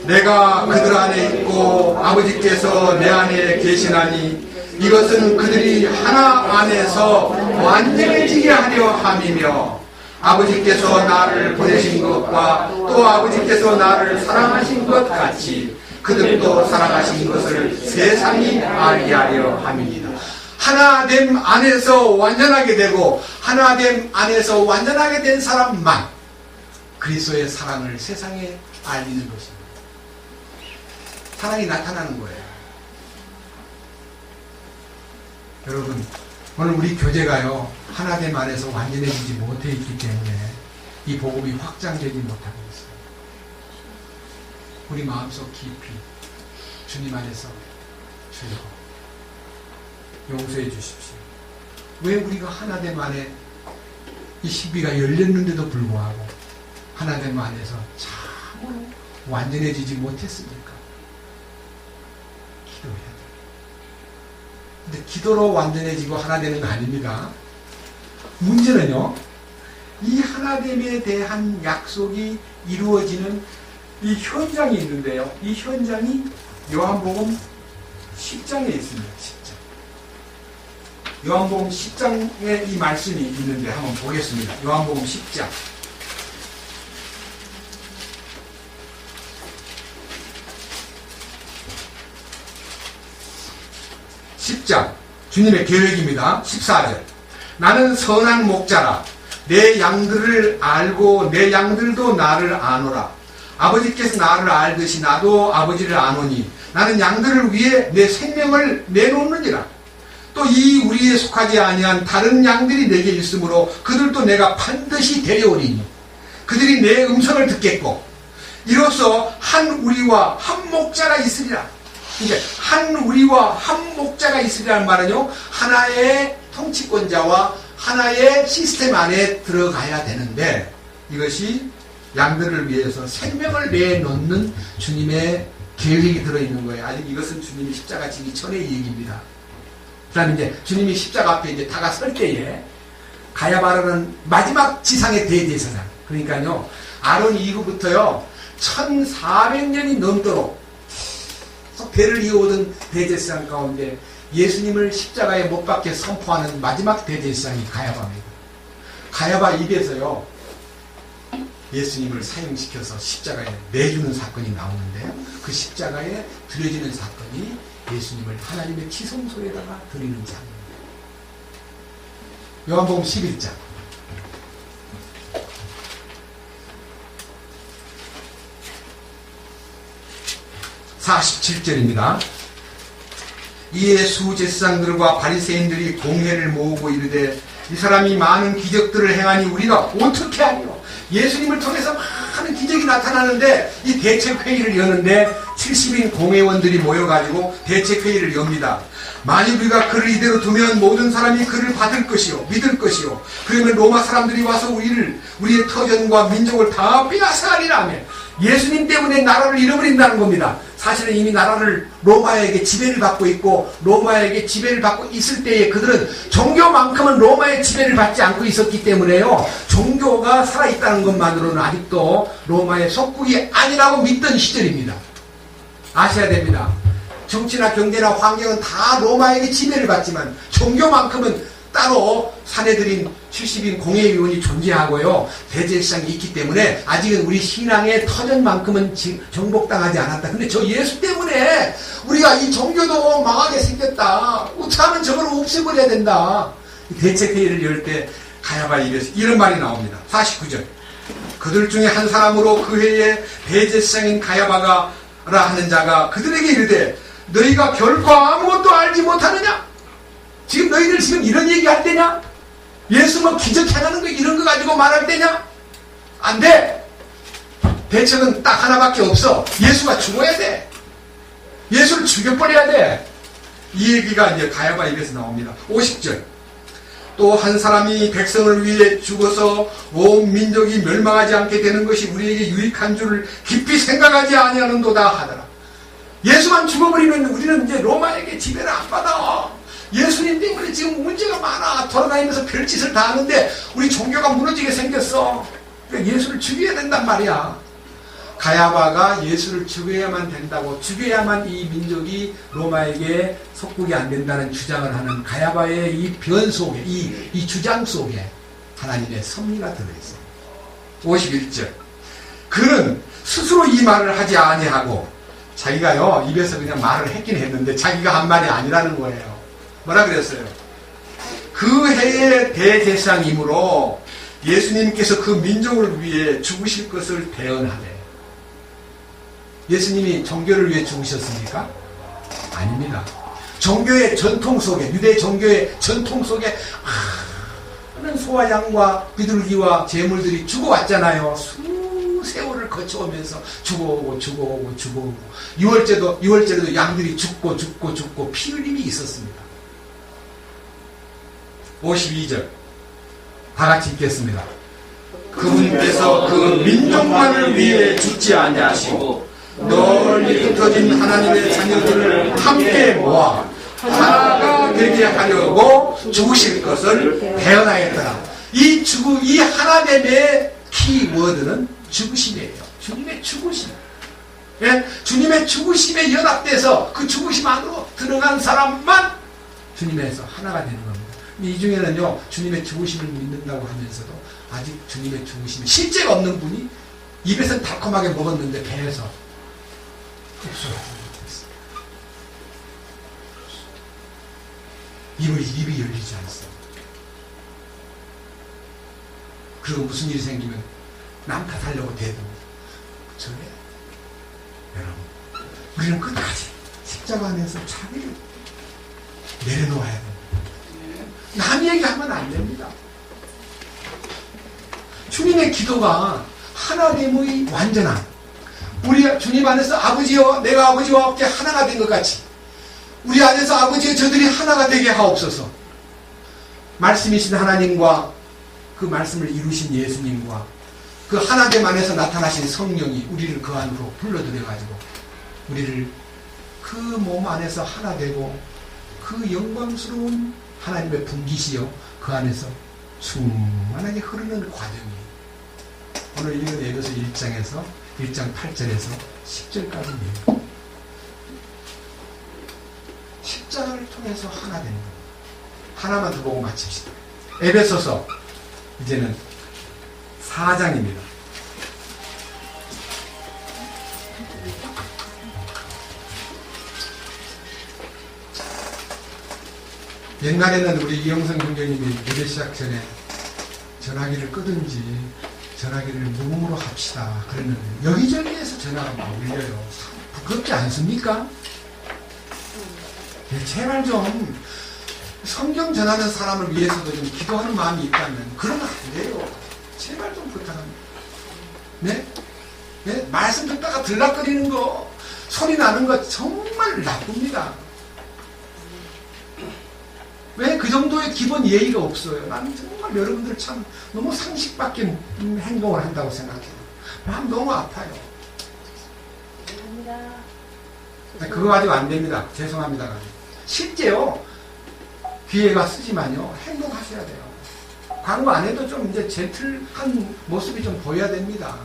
내가 그들 안에 있고 아버지께서 내 안에 계시나니 이것은 그들이 하나 안에서 완전해지게 하려 함이며 아버지께서 나를 보내신 것과 또 아버지께서 나를 사랑하신 것 같이 그들도 사랑하신 것을 세상이 알게 하려 함이니이다. 하나됨 안에서 완전하게 되고 하나됨 안에서 완전하게 된 사람만 그리스도의 사랑을 세상에 알리는 것입니다. 사랑이 나타나는 거예요. 여러분, 오늘 우리 교제가요 하나됨 안에서 완전해지지 못해 있기 때문에 이 복음이 확장되지 못하고 있어요. 우리 마음속 깊이 주님 안에서 주여 용서해 주십시오. 왜 우리가 하나됨 안에 이 시비가 열렸는데도 불구하고 하나됨 안에서 참으로 완전해지지 못했습니까? 기도해야 돼요. 근데 기도로 완전해지고 하나 되는 거 아닙니다. 문제는요, 이 하나됨에 대한 약속이 이루어지는 이 현장이 있는데요. 이 현장이 요한복음 10장에 있습니다. 10장. 요한복음 10장에 이 말씀이 있는데 한번 보겠습니다. 요한복음 10장. 10장 주님의 계획입니다. 14절 나는 선한 목자라 내 양들을 알고 내 양들도 나를 아노라 아버지께서 나를 알듯이 나도 아버지를 아노니 나는 양들을 위해 내 생명을 내놓느니라. 또 이 우리에 속하지 아니한 다른 양들이 내게 있으므로 그들도 내가 반드시 데려오리니 그들이 내 음성을 듣겠고 이로써 한 우리와 한 목자가 있으리라. 이제 한 우리와 한 목자가 있으리라는 말은요, 하나의 통치권자와 하나의 시스템 안에 들어가야 되는데 이것이 양들을 위해서 생명을 내놓는 주님의 계획이 들어있는 거예요. 아직 이것은 주님이 십자가 지기 전의 얘기입니다. 그 다음에 이제 주님이 십자가 앞에 이제 다가설 때에 가야바라는 마지막 지상의 대제사장, 그러니까요 아론 이후부터요 1400년이 넘도록 대를 이어오던 대제사장 가운데 예수님을 십자가에 못 박혀 선포하는 마지막 대제사장이 가야바입니다. 가야바 입에서요 예수님을 사형시켜서 십자가에 내주는 사건이 나오는데 그 십자가에 드려지는 사건이 예수님을 하나님의 지성소에다가 드리는 장면입니다. 요한복음 11장 47절입니다. 이에 수제사장들과 바리새인들이 공회를 모으고 이르되 이 사람이 많은 기적들을 행하니 우리가 어떻게 하리요? 예수님을 통해서 많은 기적이 나타나는데 이 대책회의를 여는데 70인 공회원들이 모여가지고 대책회의를 엽니다. 만일 우리가 그를 이대로 두면 모든 사람이 그를 받을 것이요 믿을 것이요 그러면 로마 사람들이 와서 우리의 터전과 민족을 다 빼앗아가리라. 예수님 때문에 나라를 잃어버린다는 겁니다. 사실은 이미 나라를 로마에게 지배를 받고 있고 로마에게 지배를 받고 있을 때에 그들은 종교만큼은 로마의 지배를 받지 않고 있었기 때문에요 종교가 살아있다는 것만으로는 아직도 로마의 속국이 아니라고 믿던 시절입니다. 아셔야 됩니다. 정치나 경제나 환경은 다 로마에게 지배를 받지만 종교만큼은 따로 사내들인 70인 공회의원이 존재하고요 대제사장이 있기 때문에 아직은 우리 신앙의 터전만큼은 정복당하지 않았다. 근데 저 예수 때문에 우리가 이 종교도 망하게 생겼다. 어찌하면 저걸 없애버려야 된다. 대책회의를 열 때 가야바 입에서 이런 말이 나옵니다. 49절 그들 중에 한 사람으로 그 해에 대제사장인 가야바가 라 하는 자가 그들에게 이르되 너희가 결코 아무것도 알지 못하느냐? 지금 너희들 지금 이런 얘기 할 때냐? 예수 뭐 기적 행하는 거 이런 거 가지고 말할 때냐? 안 돼. 대책은 딱 하나밖에 없어. 예수가 죽어야 돼. 예수를 죽여버려야 돼. 이 얘기가 이제 가야바 입에서 나옵니다. 50절 또 한 사람이 백성을 위해 죽어서 온 민족이 멸망하지 않게 되는 것이 우리에게 유익한 줄을 깊이 생각하지 아니하는도다 하더라. 예수만 죽어버리면 우리는 이제 로마에게 지배를 안 받아. 예수님 때문에 지금 문제가 많아. 돌아다니면서 별짓을 다 하는데 우리 종교가 무너지게 생겼어. 그러니까 예수를 죽여야 된단 말이야. 가야바가 예수를 죽여야만 된다고, 죽여야만 이 민족이 로마에게 속국이 안 된다는 주장을 하는 가야바의 이 변 속에, 이 주장 속에 하나님의 섭리가 들어있어요. 51절 그는 스스로 이 말을 하지 아니하고 자기가요 입에서 그냥 말을 했긴 했는데 자기가 한 말이 아니라는 거예요. 뭐라 그랬어요? 그 해의 대제사장이므로 예수님께서 그 민족을 위해 죽으실 것을 대언하네. 예수님이 종교를 위해 죽으셨습니까? 아닙니다. 종교의 전통 속에, 유대 종교의 전통 속에 많은 소와 양과 비둘기와 재물들이 죽어왔잖아요. 수세월을 거쳐오면서 죽어오고 6월째도 양들이 죽고 피 흘림이 있었습니다. 52절 다 같이 읽겠습니다. 그분께서 그 민족만을 위해 죽지 아니하시고 널리 흩어진 하나님의 자녀들을 함께 모아 하나가 되게 하려고 죽으실 것을 대언하였더라. 이 하나됨의 키워드는 죽으심이에요. 주님의 죽으심. 예? 주님의 죽으심에 연합돼서 그 죽으심 안으로 들어간 사람만 주님에서 하나가 되는 겁니다. 이 중에는요 주님의 죽으심을 믿는다고 하면서도 아직 주님의 죽으심이 실제가 없는 분이 입에서는 달콤하게 먹었는데 배에서 흡수하지 못했어요. 입이 열리지 않았어요. 그리고 무슨 일이 생기면 남 탓하려고 대도 저게 여러분 우리는 끝까지 십자가 안에서 자기를 내려놓아야 됩니다. 남 얘기하면 안 됩니다. 주님의 기도가 하나됨의 완전함. 우리 주님 안에서 아버지여 내가 아버지와 함께 하나가 된 것 같이 우리 안에서 아버지여 저들이 하나가 되게 하옵소서. 말씀이신 하나님과 그 말씀을 이루신 예수님과 그 하나됨 안에서 나타나신 성령이 우리를 그 안으로 불러들여가지고 우리를 그 몸 안에서 하나 되고 그 영광스러운 하나님의 분기시여 그 안에서 충만하게 흐르는 과정이 오늘 읽은 에베소 1장에서 1장 8절에서 10절까지입니다. 십자가를 통해서 하나 되는 겁니다. 하나만 더 보고 마칩시다. 에베소서 이제는 4장입니다. 옛날에는 우리 이영성 형제님이 예배 시작 전에 전화기를 끄든지 전화기를 무음으로 합시다 그랬는데 여기저기에서 전화가 막 울려요. 부끄럽지 않습니까? 제발 좀 성경 전하는 사람을 위해서도 좀 기도하는 마음이 있다면 그러면 안 돼요. 제발 좀 부탁합니다. 네? 네? 말씀 듣다가 들락거리는 거 소리 나는 거 정말 나쁩니다. 왜 그 정도의 기본 예의가 없어요? 나는 정말 여러분들 참 너무 상식밖에 행동을 한다고 생각해요. 마음 너무 아파요. 그거 가지고 안 됩니다. 죄송합니다. 실제요. 기회가 쓰지만요. 행동하셔야 돼요. 광고 안 해도 좀 이제 젠틀한 모습이 좀 보여야 됩니다.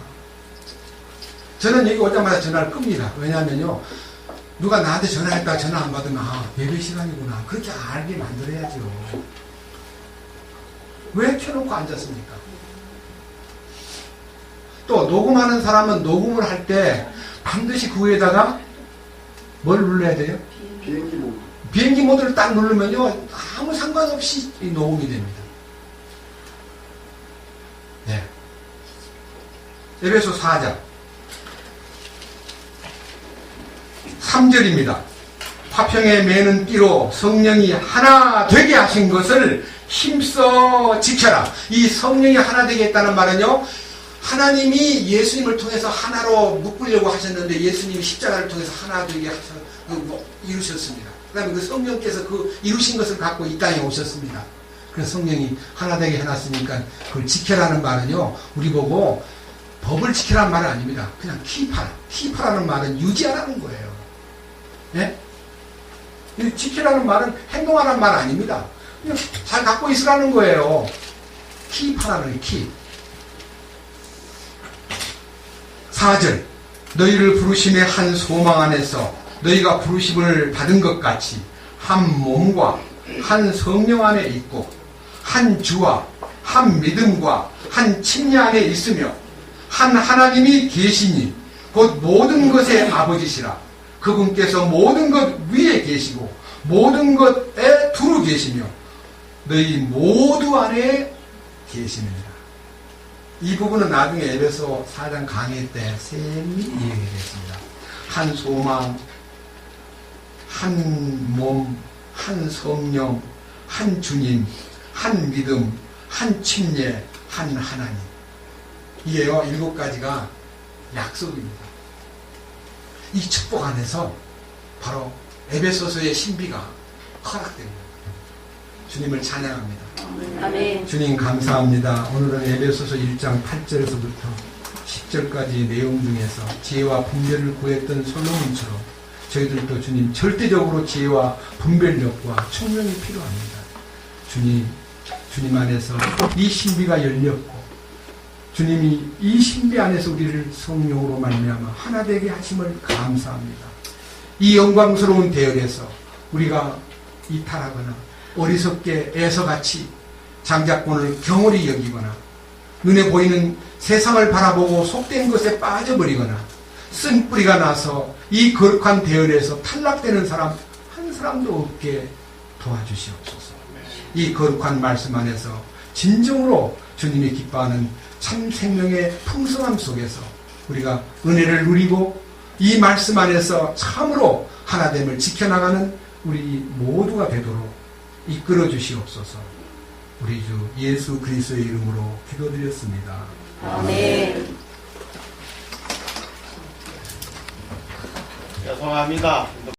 저는 여기 오자마자 전화를 끕니다. 왜냐하면요. 누가 나한테 전화했다가 전화 안 받으면 아, 예배 시간이구나. 그렇게 알게 만들어야죠. 왜 켜놓고 앉았습니까? 또 녹음하는 사람은 녹음을 할 때 반드시 그 위에다가 뭘 눌러야 돼요? 비행기 모드. 비행기 모드를 딱 누르면요. 아무 상관없이 녹음이 됩니다. 네. 에베소 4장 3절입니다. 화평에 매는 띠로 성령이 하나 되게 하신 것을 힘써 지켜라. 이 성령이 하나 되게 했다는 말은요. 하나님이 예수님을 통해서 하나로 묶으려고 하셨는데 예수님이 십자가를 통해서 하나 되게 이루셨습니다. 그 다음에 그 성령께서 그 이루신 것을 갖고 이 땅에 오셨습니다. 그래서 성령이 하나 되게 해놨으니까 그걸 지켜라는 말은요. 우리 보고 법을 지키라는 말은 아닙니다. 그냥 키파라. 키파라는 말은 유지하라는 거예요. 예? 지키라는 말은 행동하라는 말 아닙니다. 그냥 잘 갖고 있으라는 거예요. 키파라는 키. 4절 너희를 부르심의 한 소망 안에서 너희가 부르심을 받은 것 같이 한 몸과 한 성령 안에 있고 한 주와 한 믿음과 한 침례 안에 있으며 한 하나님이 계시니 곧 모든 것의 아버지시라. 그분께서 모든 것 위에 계시고 모든 것에 두루 계시며 너희 모두 안에 계시느니라. 이 부분은 나중에 에베소 4장 강의 때 셈이 이야기했습니다. 한 소망, 한 몸, 한 성령, 한 주님, 한 믿음, 한 침례, 한 하나님. 이게요, 7가지가 약속입니다. 이 축복 안에서 바로 에베소서의 신비가 허락됩니다. 주님을 찬양합니다. 아멘. 주님 감사합니다. 오늘은 에베소서 1장 8절에서부터 10절까지 내용 중에서 지혜와 분별을 구했던 솔로몬처럼 저희들도 주님 절대적으로 지혜와 분별력과 총명이 필요합니다. 주님 안에서 이 신비가 열렸고 주님이 이 신비 안에서 우리를 성령으로 말미암아 하나 되게 하심을 감사합니다. 이 영광스러운 대열에서 우리가 이탈하거나 어리석게 애서같이 장자권을 경홀히 여기거나 눈에 보이는 세상을 바라보고 속된 것에 빠져버리거나 쓴뿌리가 나서 이 거룩한 대열에서 탈락되는 사람 한 사람도 없게 도와주시옵소서. 이 거룩한 말씀 안에서 진정으로 주님이 기뻐하는 참 생명의 풍성함 속에서 우리가 은혜를 누리고 이 말씀 안에서 참으로 하나됨을 지켜나가는 우리 모두가 되도록 이끌어 주시옵소서. 우리 주 예수 그리스도의 이름으로 기도드렸습니다. 아멘. 죄송합니다.